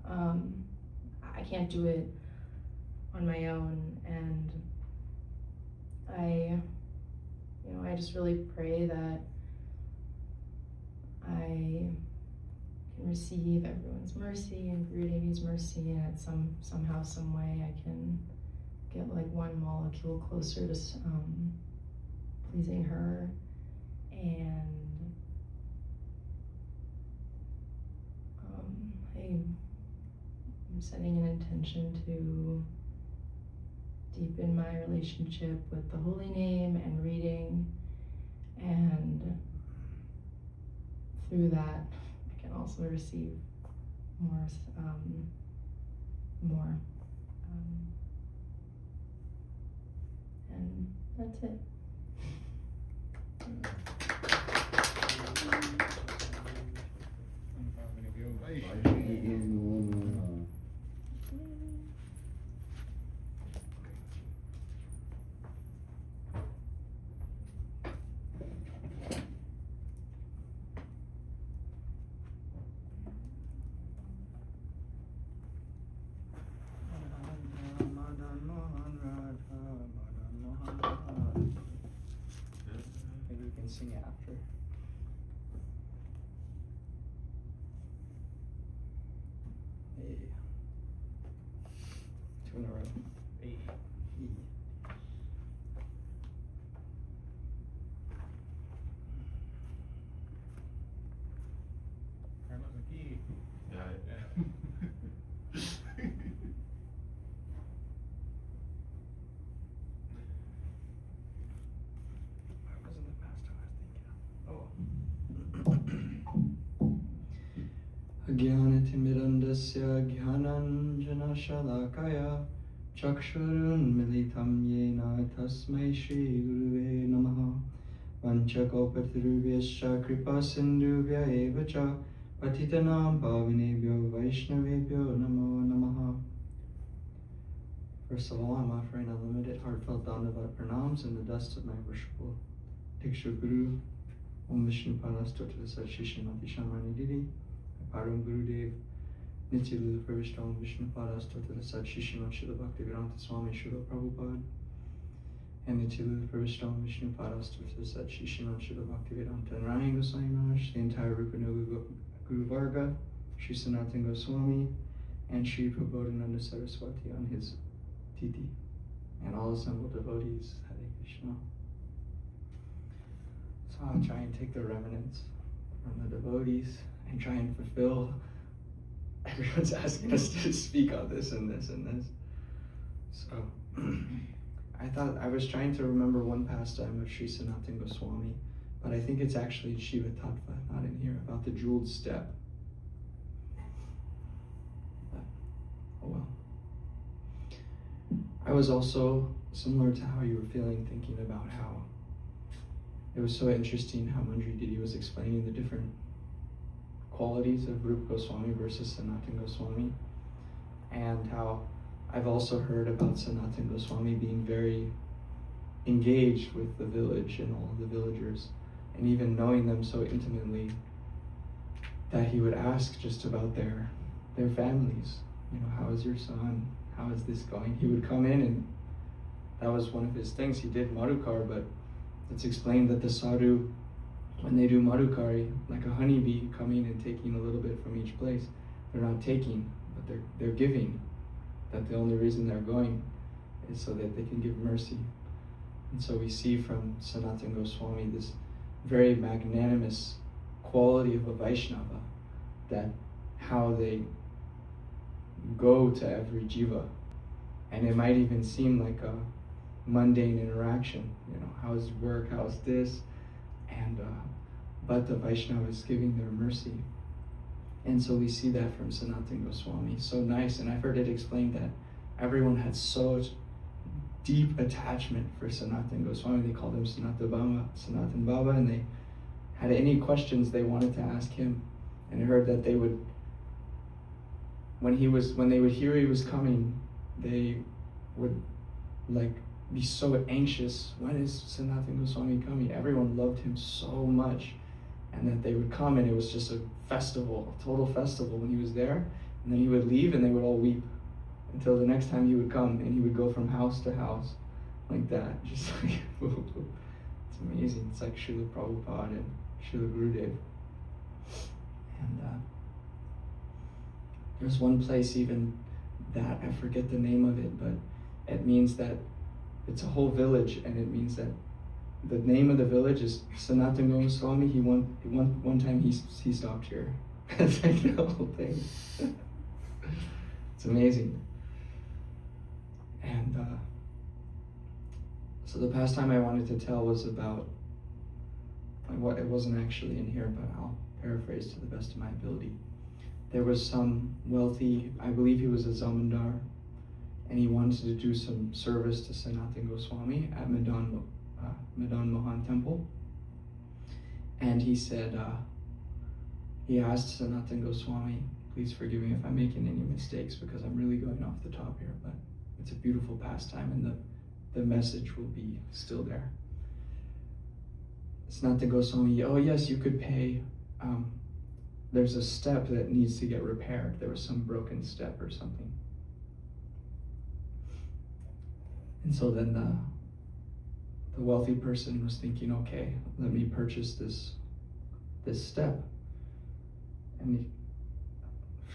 I can't do it on my own, and I just really pray that I can receive everyone's mercy and Guru Devi's mercy, and somehow, some way, I can get like one molecule closer to pleasing her. And I'm setting an intention to deepen my relationship with the holy name and reading, and through that I can also receive And that's it. Maybe we can sing it after. Hey. 2 in a row. Hey. Carlos aquí. Why wasn't the past I was thinking of? Oh. Agyanatimirandasya Gyananjana Shalakaya Chakshurunmilitam Yena Tasmai Shri Guruve Namaha Vanchakalpatarubhyascha Kripa Sindhubhya Eva Cha Patitanam Pavanebhyo Vaishnavebhyo Namo Namaha. First of all, I'm offering unlimited heartfelt Dandavat pranams in the dust of my worshipful Diksha Guru, Om Vishnu Padastotara Sachi Srimati Shamani Didi, Param Gurudev, Nitya Pravishta Om Vishnu Padastotara Sachi Srimati Srila Bhaktivedanta Swami Srila Prabhupada, and Nitya Pravishta Om Vishnu Padastotara Sachi Srimati Srila Bhaktivedanta and Ryan Goswami Maharaj, the entire Rupanuga Guru Varga, Sri Sanatana Goswami, and Sri Prabodhananda Saraswati on his Titi, and all assembled devotees, Hare Krishna. So I'll try and take the remnants from the devotees and try and fulfill. Everyone's asking us to speak on this and this and this. So I thought I was trying to remember one pastime of Sri Sanatana Goswami, but I think it's actually in Shiva Tattva, not in here, about the jeweled step. But, oh well. I was also, similar to how you were feeling, thinking about how it was so interesting how Manjari Didi was explaining the different qualities of Rupa Goswami versus Sanatana Goswami, and how I've also heard about Sanatana Goswami being very engaged with the village and all of the villagers, and even knowing them so intimately that he would ask just about their families. You know, how is your son? How is this going? He would come in, and that was one of his things. He did Madhukar, but it's explained that the sadhu, when they do Madhukari, like a honeybee coming and taking a little bit from each place, they're not taking, but they're giving. That the only reason they're going is so that they can give mercy. And so we see from Sanatana Goswami this very magnanimous quality of a Vaishnava, that how they go to every jiva. And it might even seem like a mundane interaction, you know, how's work, how's this, and but the Vaishnava is giving their mercy. And so we see that from Sanatana Goswami, so nice. And I've heard it explained that everyone had such deep attachment for Sanatana Goswami. They called him Sanatan Baba, and they had any questions they wanted to ask him. And I heard that they would, when they would hear he was coming, they would like be so anxious. When is Sanatana Goswami coming? Everyone loved him so much, and that they would come, and it was just a festival, a total festival when he was there. And then he would leave, and they would all weep until the next time he would come, and he would go from house to house like that, just like it's amazing. It's like Srila Prabhupada and Srila Gurudev. And there's one place even that, I forget the name of it, but it means that it's a whole village, and it means that the name of the village is Sanatana Goswami. One time he stopped here. That's like the whole thing. It's amazing. And so the pastime I wanted to tell was about what it wasn't actually in here, but I'll paraphrase to the best of my ability. there was some wealthy, I believe he was a zamindar, and he wanted to do some service to Sanatana Goswami at Madan Mohan Temple. And he said, he asked Sanatana Goswami, please forgive me if I'm making any mistakes because I'm really going off the top here, but it's a beautiful pastime and the message will be still there. Sanatana Goswami, oh yes, you could pay, there's a step that needs to get repaired. There was some broken step or something. And so then the wealthy person was thinking, okay, let me purchase this step. And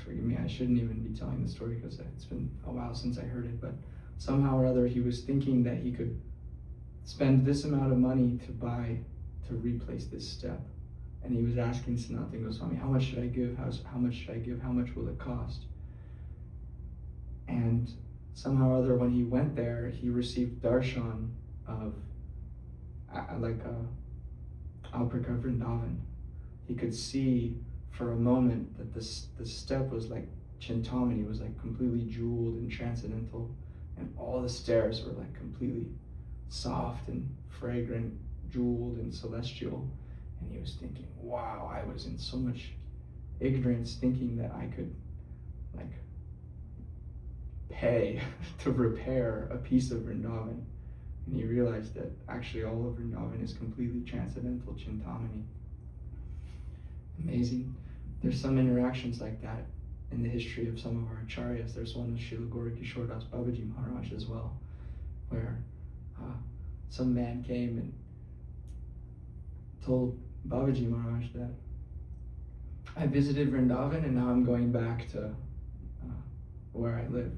forgive me, I shouldn't even be telling the story because it's been a while since I heard it, but somehow or other he was thinking that he could spend this amount of money to replace this step. And he was asking Sanatana Goswami, how much should I give? How much should I give? How much will it cost? And somehow or other, when he went there, he received darshan of Alpraka Vrindavan. He could see for a moment that the step was like Chintamani, was like completely jeweled and transcendental, and all the stairs were like completely soft and fragrant, jeweled and celestial. And he was thinking, wow, I was in so much ignorance thinking that I could like pay to repair a piece of Vrindavan. And he realized that actually all of Vrindavan is completely transcendental Chintamani. Amazing. There's some interactions like that in the history of some of our acharyas. There's one with Srila Gaura Das Babaji Maharaj as well, where some man came and told Babaji Maharaj that I visited Vrindavan and now I'm going back to where I live.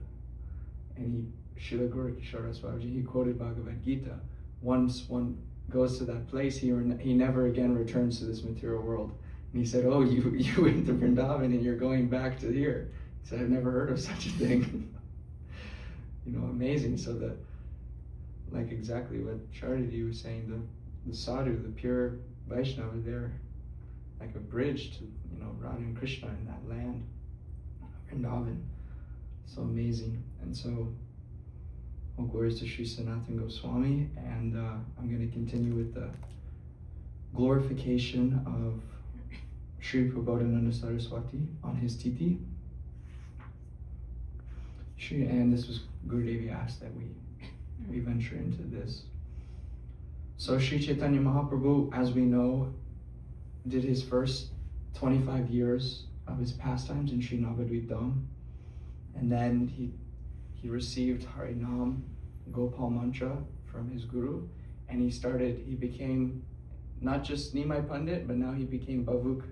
And Srila Gaura Das Babaji, he quoted Bhagavad Gita. Once one goes to that place, he never again returns to this material world. And he said, oh, you went to Vrindavan and you're going back to here. He said, I've never heard of such a thing. Amazing. So like exactly what Charity was saying, the sadhu, the pure Vaishnava, they're like a bridge to, Radha and Krishna in that land, Vrindavan. So amazing. And so, all glories to Sri Sanatana Goswami, and I'm going to continue with the glorification of Sri Prabodhananda Saraswati on his Titi. And this was Gurudevi asked that we venture into this. So Sri Chaitanya Mahaprabhu, as we know, did his first 25 years of his pastimes in Sri Navadvip Dham. And then he received Harinam Gopal Mantra from his guru, and he became not just Nimai Pandit, but now he became Bhavuk,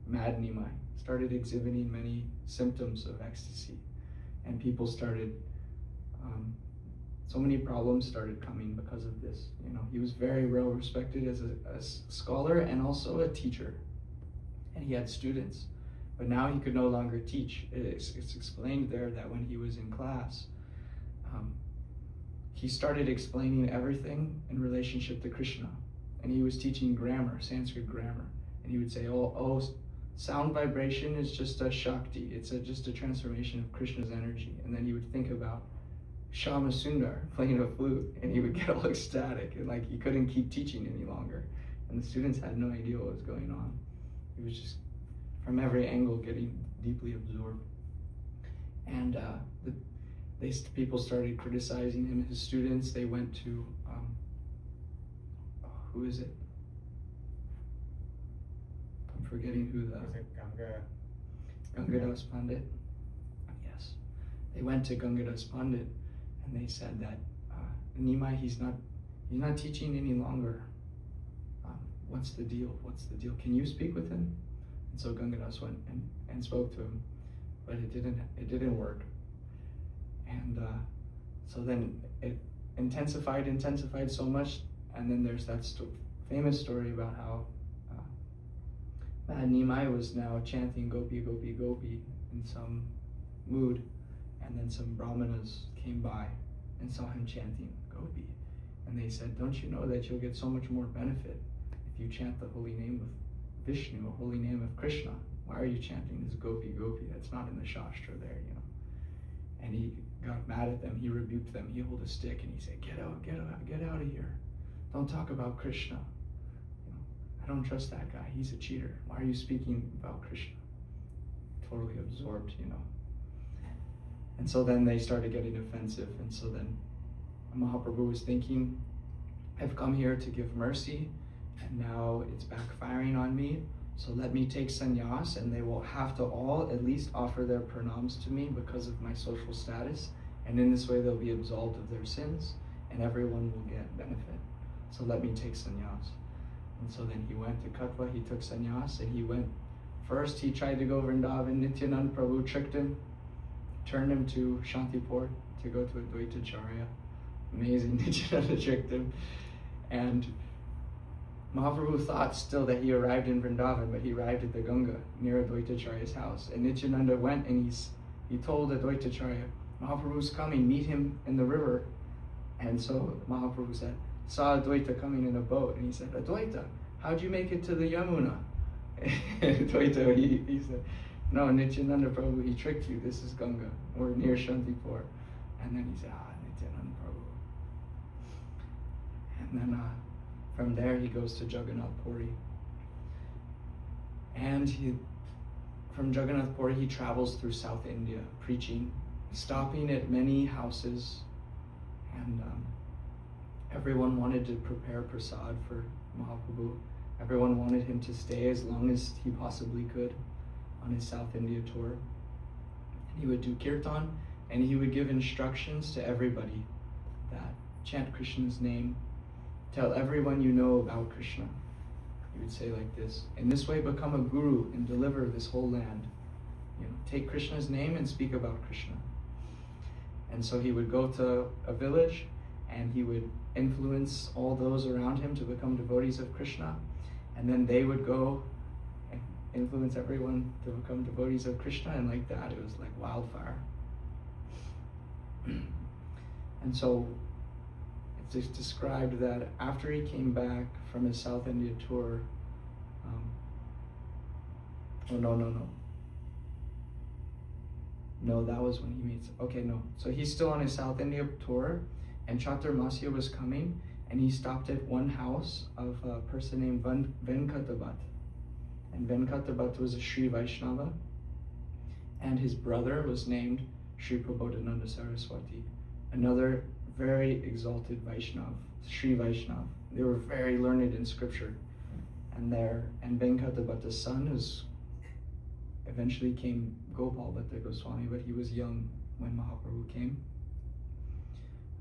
mad Nimai. Started exhibiting many symptoms of ecstasy, and people started, so many problems started coming because of this. He was very well respected as a scholar and also a teacher, and he had students. But now he could no longer teach. It's explained there that when he was in class, he started explaining everything in relationship to Krishna. And he was teaching grammar, Sanskrit grammar. And he would say, oh, sound vibration is just a Shakti. It's just a transformation of Krishna's energy. And then he would think about Shama Sundar playing a flute, and he would get all ecstatic, and like he couldn't keep teaching any longer. And the students had no idea what was going on. He was just from every angle getting deeply absorbed. And people started criticizing him. His students, they went to, who is it? I'm forgetting who the... Is it Ganga? Gangadas Pandit. Yes. They went to Gangadas Pandit and they said that Nimai, he's not teaching any longer. What's the deal? What's the deal? Can you speak with him? And so Gangadas went and spoke to him, but it didn't work. And so then it intensified so much, and then there's that famous story about how Mad Nimai was now chanting Gopi, Gopi, Gopi in some mood, and then some brahmanas came by and saw him chanting Gopi, and they said, don't you know that you'll get so much more benefit if you chant the holy name of Vishnu, a holy name of Krishna? why are you chanting this Gopi Gopi? That's not in the Shastra there, you know. And he got mad at them, he rebuked them, he held a stick and he said, get out of here. Don't talk about Krishna. You know, I don't trust that guy, he's a cheater. Why are you speaking about Krishna? Totally absorbed, you know. And so then they started getting offensive, and so then Mahaprabhu was thinking, I've come here to give mercy, and now it's backfiring on me, so let me take sannyas, and they will have to all at least offer their pranams to me because of my social status, and in this way they'll be absolved of their sins, and everyone will get benefit. So let me take sannyas. And so then he went to Katwa, he took sannyas, and he went, first he tried to go Vrindavan, Nityanand Prabhu tricked him, turned him to Shantipur to go to Advaitacharya. Amazing, Nityananda tricked him. And Mahaprabhu thought still that he arrived in Vrindavan, but he arrived at the Ganga near Advaitacharya's house. And Nityananda went and he told Advaitacharya, Mahaprabhu's coming, meet him in the river. And so Mahaprabhu saw Advaita coming in a boat, and he said, Advaita, how'd you make it to the Yamuna? And Advaita, he said, no, Nityananda Prabhu, he tricked you, this is Ganga, we're near Shantipur. And then he said, Nityananda Prabhu. And then from there he goes to Jagannath Puri. And from Jagannath Puri he travels through South India preaching, stopping at many houses, and everyone wanted to prepare prasad for Mahaprabhu. Everyone wanted him to stay as long as he possibly could on his South India tour. And he would do kirtan, and he would give instructions to everybody that chant Krishna's name, tell everyone you know about Krishna. He would say like this, in this way become a guru and deliver this whole land. You know, take Krishna's name and speak about Krishna. And so he would go to a village and he would influence all those around him to become devotees of Krishna. And then they would go and influence everyone to become devotees of Krishna, and like that, it was like wildfire. And so it's described that after he came back from his South India tour, No, that was when he meets, so he's still on his South India tour, and Chaturmasya was coming, and he stopped at one house of a person named Venkatabat. And Venkatabat was a Sri Vaishnava, and his brother was named Sri Prabodhananda Saraswati, another very exalted Vaishnav, Sri Vaishnav. They were very learned in scripture. And Venkatabat's son eventually came Gopal Bhatta Goswami, but he was young when Mahaprabhu came.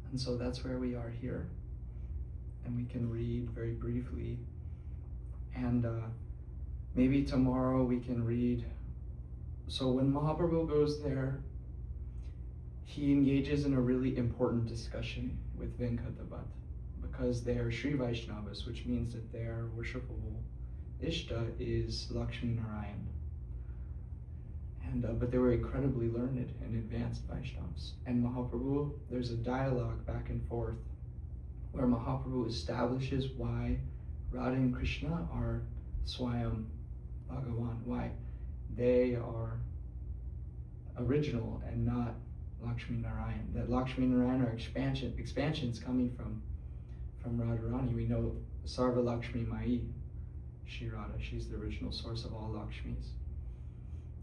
And so that's where we are here. And we can read very briefly. And maybe tomorrow we can read. So when Mahaprabhu goes there, he engages in a really important discussion with Venkatabat, because they are Sri Vaishnavas, which means that their worshipable Ishta is Lakshmi Narayan. And but they were incredibly learned and advanced Vaishnavas. And Mahaprabhu, there's a dialogue back and forth where Mahaprabhu establishes why Radha and Krishna are Swayam Bhagavan, why they are original and not Lakshmi Narayan. That Lakshmi Narayan are expansions coming from Radharani. We know Sarva Lakshmi Mai, Shri Radha, she's the original source of all Lakshmis.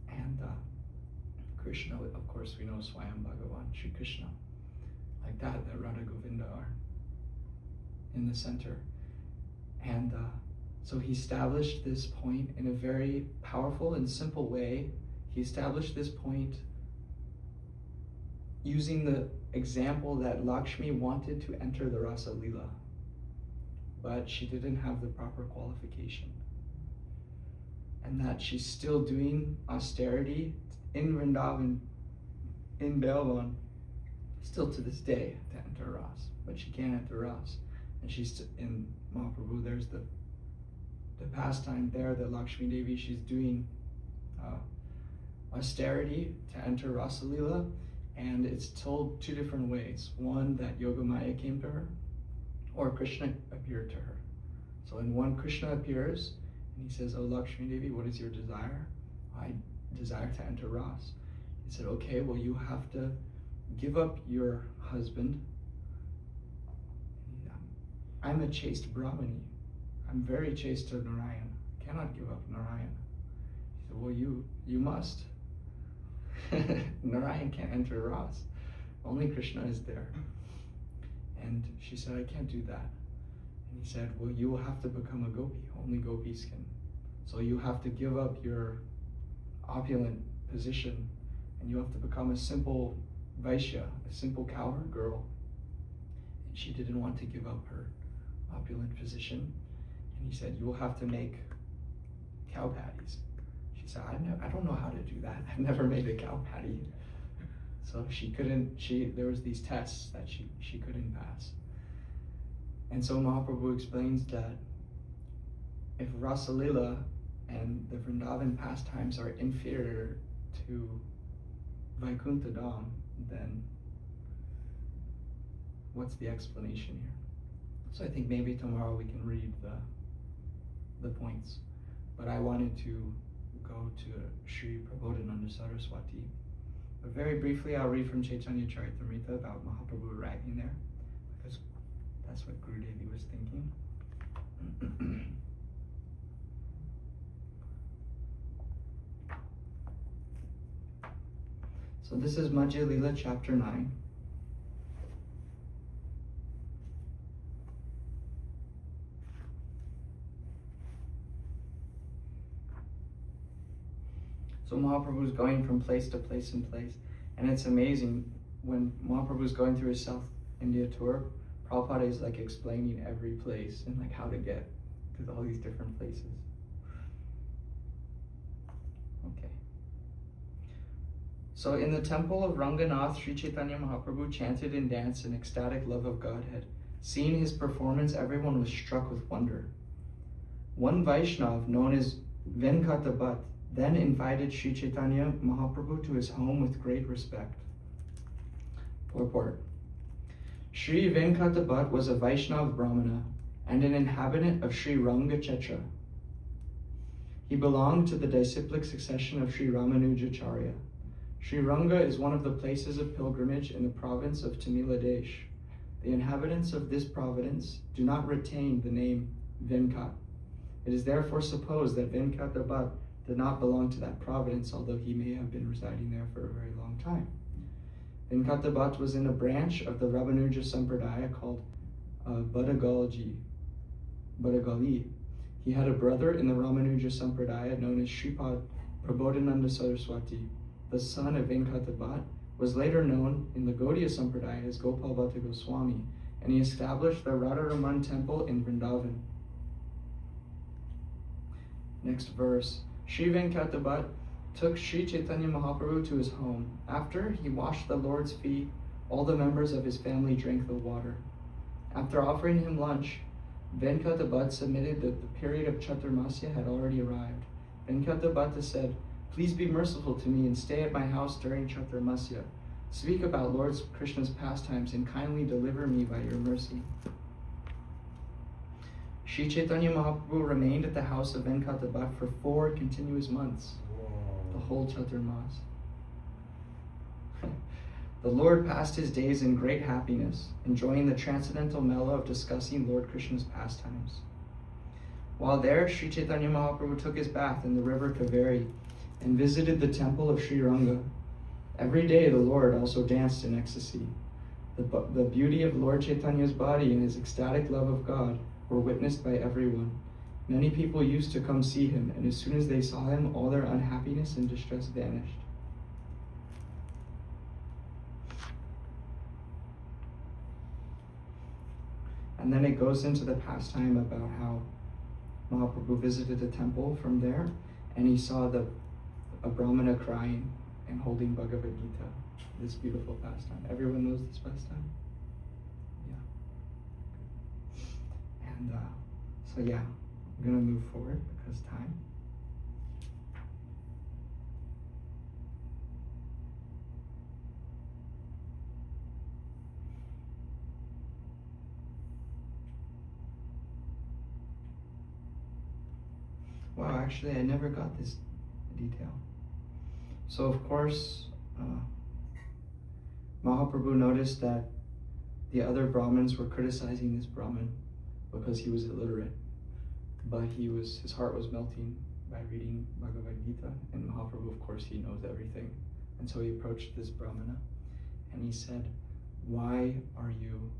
And Krishna, of course, we know Swayam Bhagavan, Shri Krishna. Like that Radha Govinda are in the center. And so he established this point in a very powerful and simple way. He established this point using the example that Lakshmi wanted to enter the Rasa Lila, but she didn't have the proper qualification. And that she's still doing austerity in Vrindavan, in Belvan, still to this day to enter Ras, but she can't enter Ras. And she's in Mahaprabhu, there's the pastime there that Lakshmi Devi, she's doing austerity to enter Rasa Lila, and it's told two different ways. One, that Yogamaya came to her, or Krishna appeared to her. So in one, Krishna appears, and he says, "Oh Lakshmi Devi, what is your desire? I desire to enter Ras. He said, okay, well, you have to give up your husband. I'm a chaste Brahmani. I'm very chaste to Narayan. I cannot give up Narayan. He said, well, you must. Narayan can't enter Ras. Only Krishna is there. And she said, I can't do that. And he said, well, you will have to become a gopi. Only gopis can. So you have to give up your opulent position and you have to become a simple Vaishya, a simple cowherd girl. And she didn't want to give up her opulent position. And he said, you will have to make cow patties. She said, I don't know how to do that. I've never made a cow patty. So there was these tests that she couldn't pass. And so Mahaprabhu explains that if Rasalila and the Vrindavan pastimes are inferior to Vaikuntha Dham, then what's the explanation here? So I think maybe tomorrow we can read the points. But I wanted to go to Sri Prabodhananda Saraswati. But very briefly, I'll read from Chaitanya Charitamrita about Mahaprabhu arriving there, because that's what Gurudevi was thinking. So this is Madhya Lila chapter 9. So Mahaprabhu is going from place to place and place. And it's amazing, when Mahaprabhu is going through his South India tour, Prabhupada is like explaining every place and like how to get to all these different places. Okay. So in the temple of Ranganath, Sri Chaitanya Mahaprabhu chanted and danced in ecstatic love of Godhead. Seeing his performance, everyone was struck with wonder. One Vaishnav, known as Venkata Bhatt, then invited Sri Chaitanya Mahaprabhu to his home with great respect. Purport. Sri Venkata Bhatt was a Vaishnav Brahmana and an inhabitant of Sri Rangachetra. He belonged to the disciplic succession of Sri Ramanujacharya. Sri Ranga is one of the places of pilgrimage in the province of Tamil Nadu. The inhabitants of this province do not retain the name Venkat. It is therefore supposed that Venkata Bhatt did not belong to that province, although he may have been residing there for a very long time. Venkata Bhatt was in a branch of the Ramanuja Sampradaya called Badagali. He had a brother in the Ramanuja Sampradaya known as Sripad Prabodhananda Saraswati. The son of Venkata Bhatt was later known in the Gaudiya Sampradaya as Gopal Bhatta Goswami, and he established the Radharaman temple in Vrindavan. Next verse. Sri Venkata Bhatt took Sri Chaitanya Mahaprabhu to his home. After he washed the Lord's feet, all the members of his family drank the water. After offering him lunch, Venkata Bhatt submitted that the period of Chaturmasya had already arrived. Venkata Bhatta said, "Please be merciful to me and stay at my house during Chaturmasya. Speak about Lord Krishna's pastimes and kindly deliver me by your mercy." Sri Chaitanya Mahaprabhu remained at the house of Venkata Bhatt for 4 continuous months, the whole Chaturmas. The Lord passed his days in great happiness, enjoying the transcendental mellow of discussing Lord Krishna's pastimes. While there, Sri Chaitanya Mahaprabhu took his bath in the river Kaveri and visited the temple of Sri Ranga. Every day the Lord also danced in ecstasy. The beauty of Lord Chaitanya's body and his ecstatic love of God were witnessed by everyone. Many people used to come see him, and as soon as they saw him, all their unhappiness and distress vanished. And then it goes into the pastime about how Mahaprabhu visited the temple from there, and he saw a Brahmana crying and holding Bhagavad Gita, this beautiful pastime. Everyone knows this pastime? And so yeah, I'm gonna move forward because time. Wow, actually I never got this detail. So of course, Mahaprabhu noticed that the other Brahmins were criticizing this Brahmin because he was illiterate, but his heart was melting by reading Bhagavad Gita, and Mahaprabhu, of course, he knows everything. And so he approached this Brahmana and he said, why are you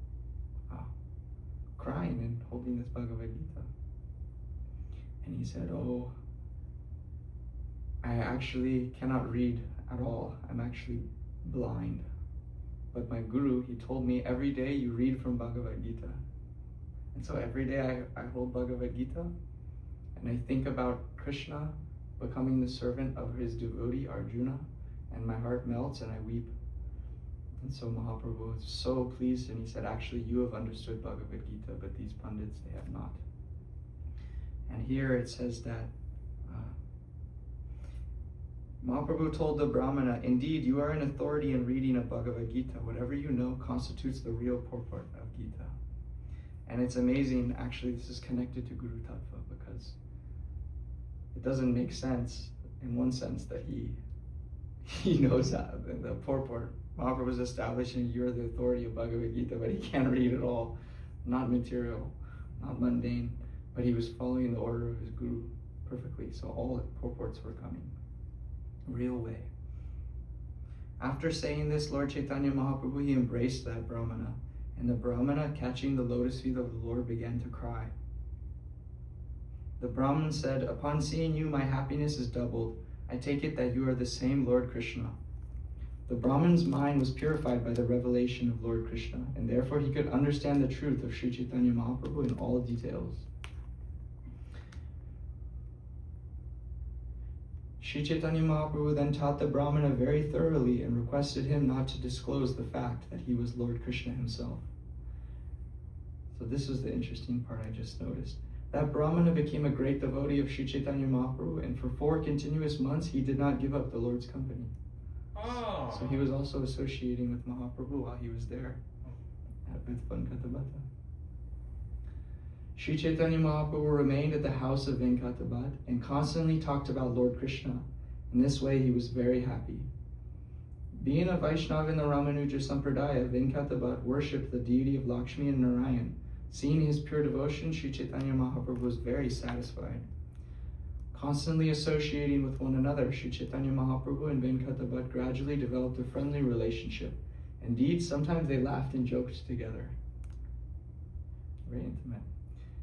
crying and holding this Bhagavad Gita? And he said, oh, I actually cannot read at all. I'm actually blind. But my guru, he told me every day you read from Bhagavad Gita. And so every day I hold Bhagavad Gita and I think about Krishna becoming the servant of his devotee Arjuna, and my heart melts and I weep. And so Mahaprabhu was so pleased, and he said, actually you have understood Bhagavad Gita, but these Pandits, they have not. And here it says that Mahaprabhu told the Brahmana, indeed, you are an authority in reading of Bhagavad Gita. Whatever you know constitutes the real purport of Gita. And it's amazing, actually, this is connected to Guru Tattva, because it doesn't make sense in one sense that he knows the purport. Mahaprabhu is establishing you're the authority of Bhagavad Gita, but he can't read at all. Not material, not mundane, but he was following the order of his guru perfectly. So all the purports were coming. Real way. After saying this, Lord Chaitanya Mahaprabhu, he embraced that Brahmana, and the Brahmana, catching the lotus feet of the Lord, began to cry. The Brahman said, upon seeing you, my happiness is doubled. I take it that you are the same Lord Krishna. The Brahman's mind was purified by the revelation of Lord Krishna, and therefore he could understand the truth of Sri Chaitanya Mahaprabhu in all details. Sri Chaitanya Mahaprabhu then taught the Brahmana very thoroughly and requested him not to disclose the fact that he was Lord Krishna himself. So this was the interesting part I just noticed. That Brahmana became a great devotee of Sri Chaitanya Mahaprabhu, and for 4 continuous months he did not give up the Lord's company. Oh. So he was also associating with Mahaprabhu while he was there at Venkatabat. Sri Chaitanya Mahaprabhu remained at the house of Venkatabat and constantly talked about Lord Krishna. In this way, he was very happy. Being a Vaishnava in the Ramanuja Sampradaya, Venkatabat worshipped the deity of Lakshmi and Narayan. Seeing his pure devotion, Sri Chaitanya Mahaprabhu was very satisfied. Constantly associating with one another, Sri Chaitanya Mahaprabhu and Venkatabat gradually developed a friendly relationship. Indeed, sometimes they laughed and joked together. Very intimate.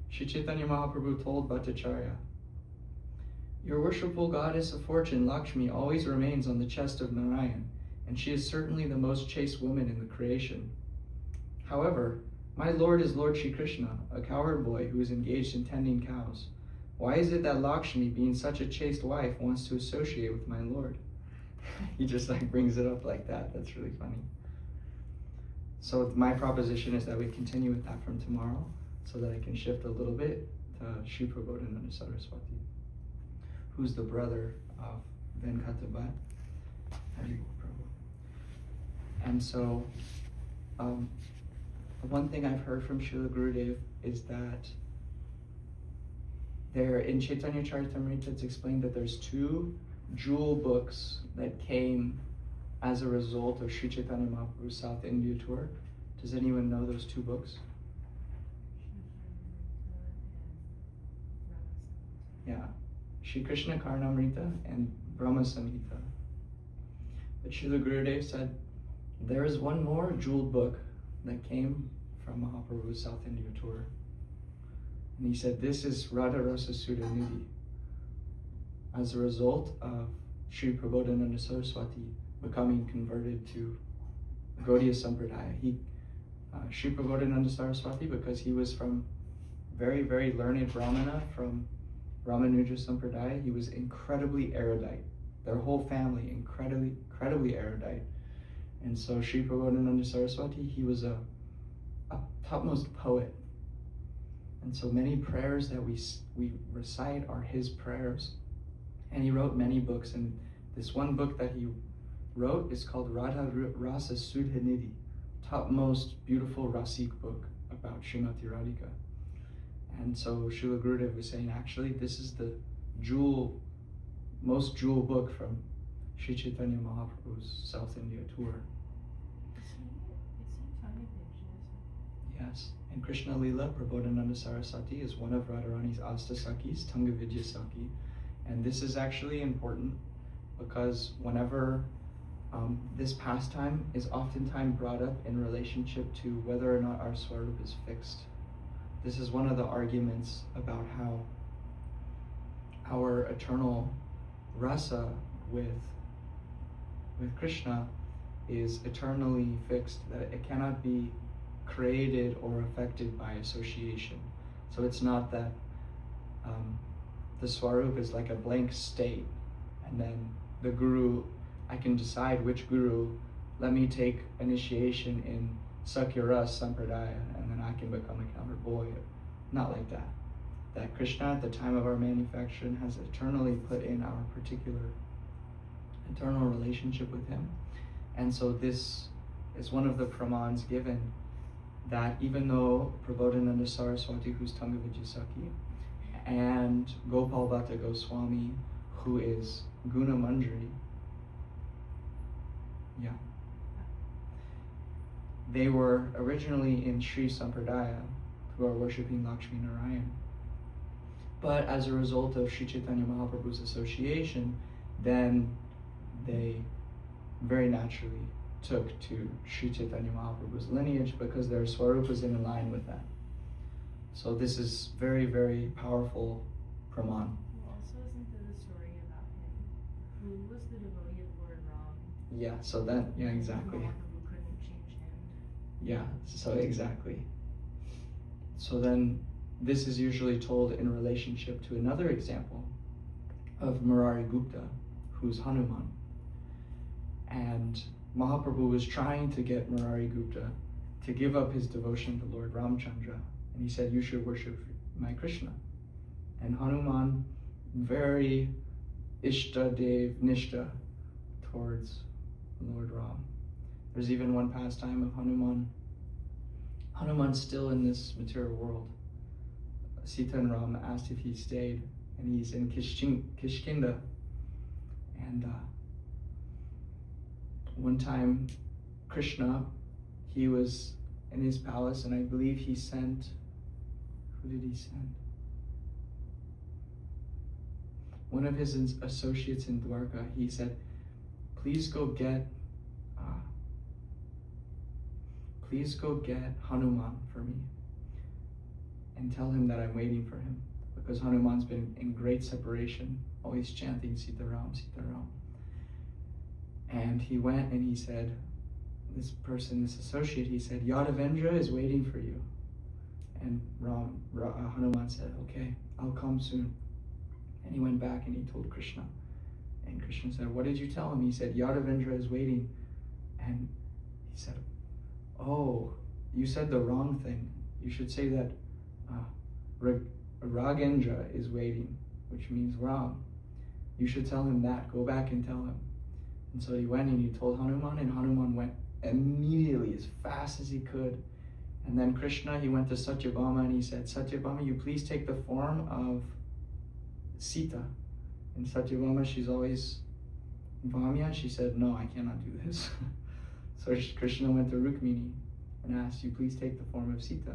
Sri Chaitanya Mahaprabhu told Bhattacharya, your worshipful goddess of fortune, Lakshmi, always remains on the chest of Narayan, and she is certainly the most chaste woman in the creation. However, my lord is Lord Shri Krishna, a cowherd boy who is engaged in tending cows. Why is it that Lakshmi, being such a chaste wife, wants to associate with my lord? He just brings it up like that. That's really funny. So my proposition is that we continue with that from tomorrow, so that I can shift a little bit to Shri Prabodhananda Saraswati, who's the brother of Venkatabat. And so, one thing I've heard from Srila Gurudev is that there, in Chaitanya Charitamrita, it's explained that there's 2 jewel books that came as a result of Sri Chaitanya Mahaprabhu's South India tour. Does anyone know those 2 books? Yeah, Shri Krishna Karnamrita and Brahma Samhita. But Srila Gurudev said, there is one more jeweled book that came from Mahaprabhu's South India tour. And he said, this is Radha Rasa Sudha Nidhi. As a result of Sri Prabodhananda Saraswati becoming converted to Gaudiya Sampradaya, Sri Prabodhananda Saraswati, because he was from very, very learned Brahmana from Ramanuja Sampradaya, he was incredibly erudite. Their whole family, incredibly erudite. And so Sri Prabodhananda Saraswati, he was a topmost poet. And so many prayers that we recite are his prayers. And he wrote many books, and this one book that he wrote is called Radha Rasa Sudha Nidhi, topmost beautiful Rasik book about Srimati Radhika. And so Srila Gurudev was saying, actually, this is the most jewel book from Sri Chaitanya Mahaprabhu's South India tour. Yes, and Krishna Lila, Prabodhananda Saraswati, is one of Radharani's Astasakis, Tungavidya Saki. And this is actually important because whenever this pastime is oftentimes brought up in relationship to whether or not our Swarup is fixed. This is one of the arguments about how our eternal rasa with Krishna is eternally fixed, that it cannot be created or affected by association. So it's not that the Swarup is like a blank state, and then the Guru, I can decide which Guru, let me take initiation in Sakya-Ras Sampradaya, and then I can become a counter boy. Not like that. That Krishna at the time of our manufacturing has eternally put in our particular eternal relationship with him. And so this is one of the pramans given, that even though Prabodhananda Saraswati, who's Tungavidya Saki, and Gopal Bhatta Goswami, who is Guna Manjari, they were originally in Sri Sampradaya, who are worshipping Lakshmi Narayan. But as a result of Sri Chaitanya Mahaprabhu's association, then they very naturally took to Sri Chaitanya Mahaprabhu's lineage because their Swarup was in line with that. So this is very, very powerful praman. Also, isn't there the story about him? Who was the devotee of Lord Ram? Yeah, so that, yeah, exactly. Mahaprabhu couldn't change him. Yeah, so exactly. So then this is usually told in relationship to another example of Murari Gupta, who's Hanuman. And Mahaprabhu was trying to get Murari Gupta to give up his devotion to Lord Ramchandra. And he said, you should worship my Krishna. And Hanuman, very Ishtadev Nishta towards Lord Ram. There's even one pastime of Hanuman. Hanuman's still in this material world. Sita and Ram asked if he stayed, and he's in Kishkinda. And one time, Krishna, he was in his palace, and I believe he sent, who did he send? One of his associates in Dwarka. He said, please go get Hanuman for me and tell him that I'm waiting for him, because Hanuman's been in great separation, always chanting Sita Ram, Sita Ram. And he went and he said, this associate, he said, Yadavendra is waiting for you. And Hanuman said, okay, I'll come soon. And he went back and he told Krishna. And Krishna said, what did you tell him? He said, Yadavendra is waiting. And he said, oh, you said the wrong thing. You should say that Ragendra is waiting, which means Ram. You should tell him that. Go back and tell him. And so he went and he told Hanuman, and Hanuman went immediately as fast as he could. And then Krishna, he went to Satyabhama and he said, Satyabhama, you please take the form of Sita. And Satyabhama, she's always Vamya. She said, no, I cannot do this. So Krishna went to Rukmini and asked, you please take the form of Sita.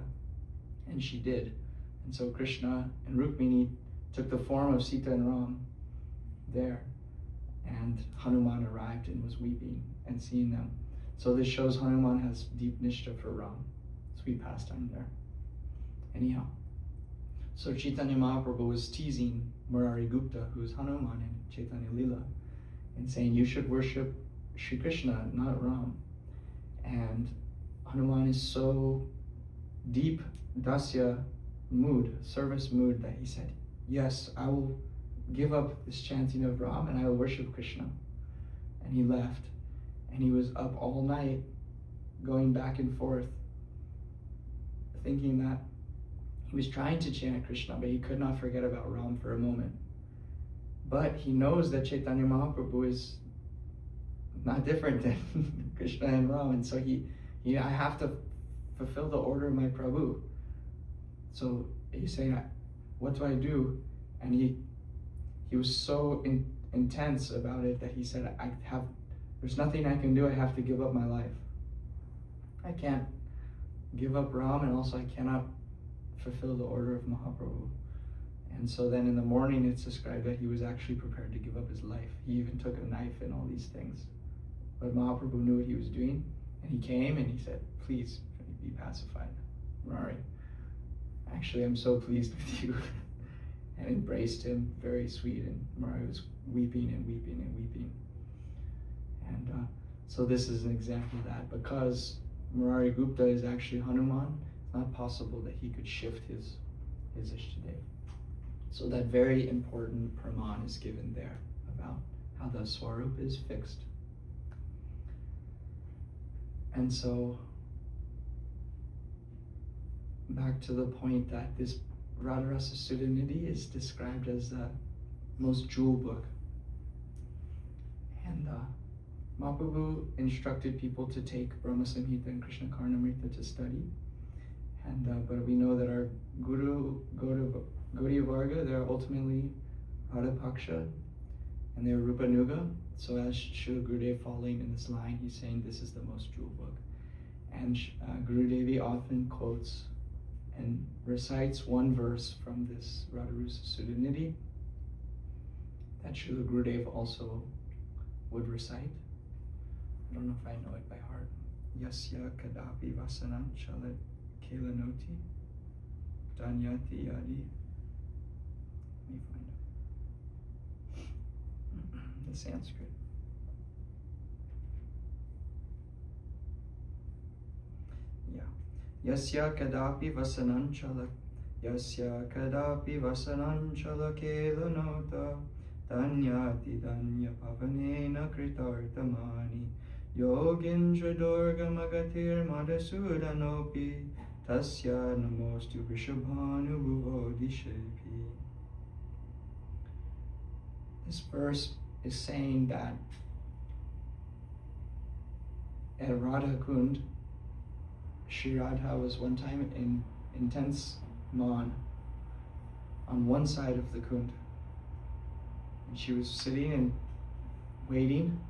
And she did. And so Krishna and Rukmini took the form of Sita and Ram there. And Hanuman arrived and was weeping and seeing them. So this shows Hanuman has deep nishta for Ram. Sweet pastime there. Anyhow. So Chaitanya Mahaprabhu was teasing Murari Gupta, who is Hanuman in Chaitanya Lila, and saying, you should worship Sri Krishna, not Ram. And Hanuman is so deep dasya mood, service mood, that he said, yes, I will give up this chanting of Ram and I will worship Krishna. And he left. And he was up all night going back and forth, thinking that he was trying to chant Krishna, but he could not forget about Ram for a moment. But he knows that Chaitanya Mahaprabhu is not different than Krishna and Ram, and so I have to fulfill the order of my Prabhu. So he's saying, what do I do? And he was so intense about it that he said, there's nothing I can do, I have to give up my life. I can't give up Ram, and also I cannot fulfill the order of Mahaprabhu. And so then in the morning it's described that he was actually prepared to give up his life. He even took a knife and all these things. But Mahaprabhu knew what he was doing, and he came and he said, please be pacified, Murari. Actually, I'm so pleased with you. And embraced him, very sweet, and Murari was weeping and weeping and weeping. And so this is an example of that. Because Murari Gupta is actually Hanuman, it's not possible that he could shift his Ishtadev. So that very important praman is given there about how the Swarup is fixed. And so, back to the point that this Radharasa Sudhanidhi is described as the most jewel book. And Mahaprabhu instructed people to take Brahma Samhita and Krishna Karnamrita to study. And but we know that our Guru, Gaudiya Varga, they're ultimately Radhapaksha, and they're Rupanuga. So as Srila Gurudev following in this line, he's saying this is the most jewel book. And Gurudevi often quotes and recites one verse from this Radharasa Sudhanidhi that Srila Gurudev also would recite. I don't know if I know it by heart. Yasya kadapi vasanam chalat kelanoti danyati yadi. Let me find it. The Sanskrit. Yeah. Yasya kadapi vasanam chala Yasya kadapi vasanam chala kelanota Danyati danya pavanena kritartamani Yogindra durga magatir madhusudanopi Tasya namostu vrishabhanu bhuvodishepi. This verse is saying that at Radha Kund, Shri Radha was one time in intense man on one side of the Kund. And she was sitting and waiting,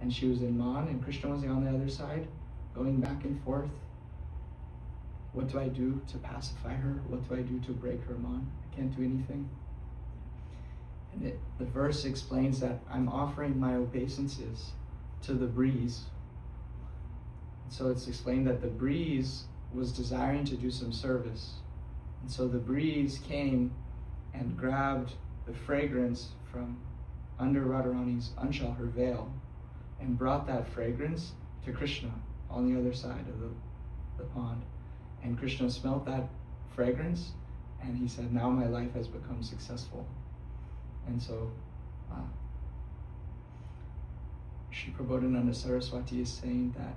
and she was in man, and Krishna was on the other side, going back and forth. What do I do to pacify her? What do I do to break her man? I can't do anything. And the verse explains that I'm offering my obeisances to the breeze. So it's explained that the breeze was desiring to do some service. And so the breeze came and grabbed the fragrance from under Radharani's anshal, her veil, and brought that fragrance to Krishna on the other side of the pond. And Krishna smelt that fragrance, and he said, now my life has become successful. And so Shri Prabodhananda Saraswati is saying that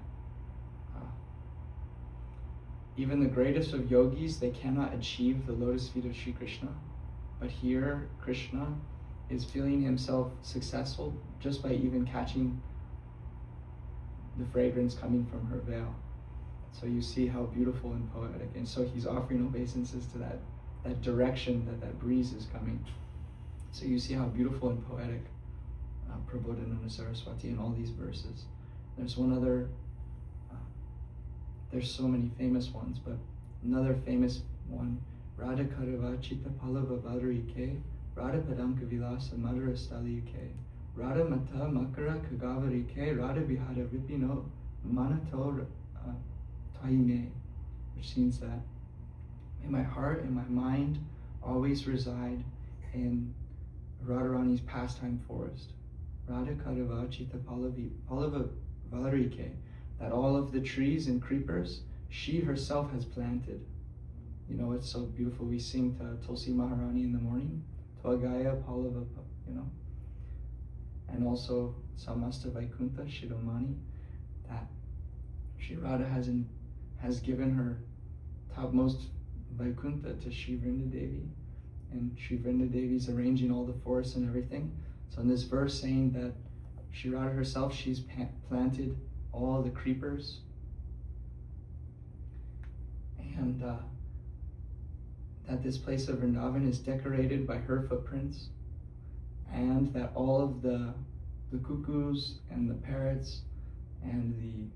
even the greatest of yogis, they cannot achieve the lotus feet of Shri Krishna. But here, Krishna is feeling himself successful just by even catching the fragrance coming from her veil. So you see how beautiful and poetic. And so he's offering obeisances to that direction that breeze is coming. So you see how beautiful and poetic Prabodhananda Saraswati in all these verses. There's one other, there's so many famous ones, but another famous one, Radha Karava Chitta Palava Vadarike, Radha Padanka Vilasa Madhura Stalike, Radha Mata Makara Kagavarike, Radha Vihara Vipino Manato Taime, which means that may my heart and my mind always reside in Radharani's pastime forest. Radha Karava Chitta Palava Valarike, that all of the trees and creepers she herself has planted. You know, it's so beautiful. We sing to Tulsi Maharani in the morning, Tvagaya Palava, you know, and also Samasta Vaikuntha Shiromani, that Shri Radha has given her topmost Vaikuntha to Shri Vrindadevi, and Shri Vrindadevi is arranging all the forests and everything. So in this verse saying that Shri Radha herself, she's planted all the creepers, and that this place of Vrindavan is decorated by her footprints, and that all of the cuckoos and the parrots and the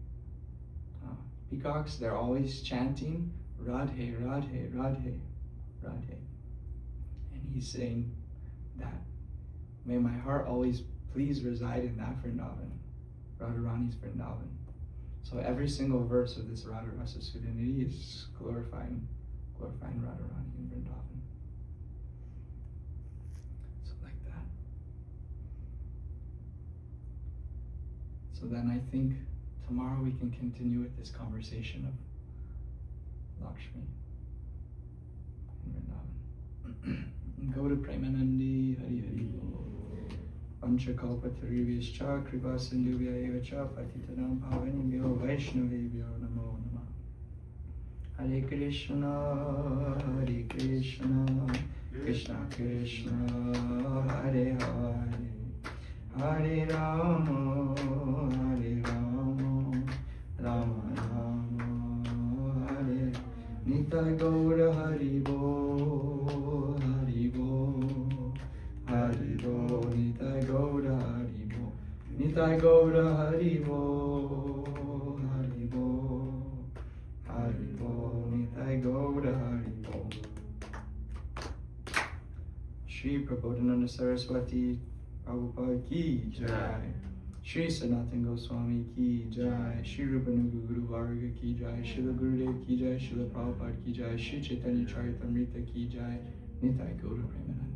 peacocks, they're always chanting Radhe, Radhe, Radhe, Radhe. And he's saying that may my heart always please reside in that Vrindavan, Radharani's Vrindavan. So every single verse of this Radha Rasa Sudhanidhi is glorifying Radharani in Vrindavan. So like that. So then I think tomorrow we can continue with this conversation of Lakshmi in Vrindavan. Go to Premanandi, Hari Hari Bol. Panchakalpatarivishcha kripa sindhuvya evacha patitanam pavanibhyo vaishnavibhyo namo namah. Hare Krishna, Hare Krishna, Krishna Krishna, Hare Hare, Hare Rama, Hare Rama, Rama Rama, Hare Nitai Gaura Hari Bo, Hari Bo, Hari Bo, Nitai Gaura Hari Bo, Nitai Gaura Hari Bo, Hari Bo, Hari Bo, Nitai Gaura Hari Bo. Shri Prabodhananda Saraswati Prabhupada ki jai. Shri Sanatana Goswami ki jai. Shri Rupanuga Guru Varga ki jai. Srila Gurudev ki jai. Srila Prabhupada ki jai. Shri Chaitanya Charitamrita ki jai. Nitai Gaura Premananda.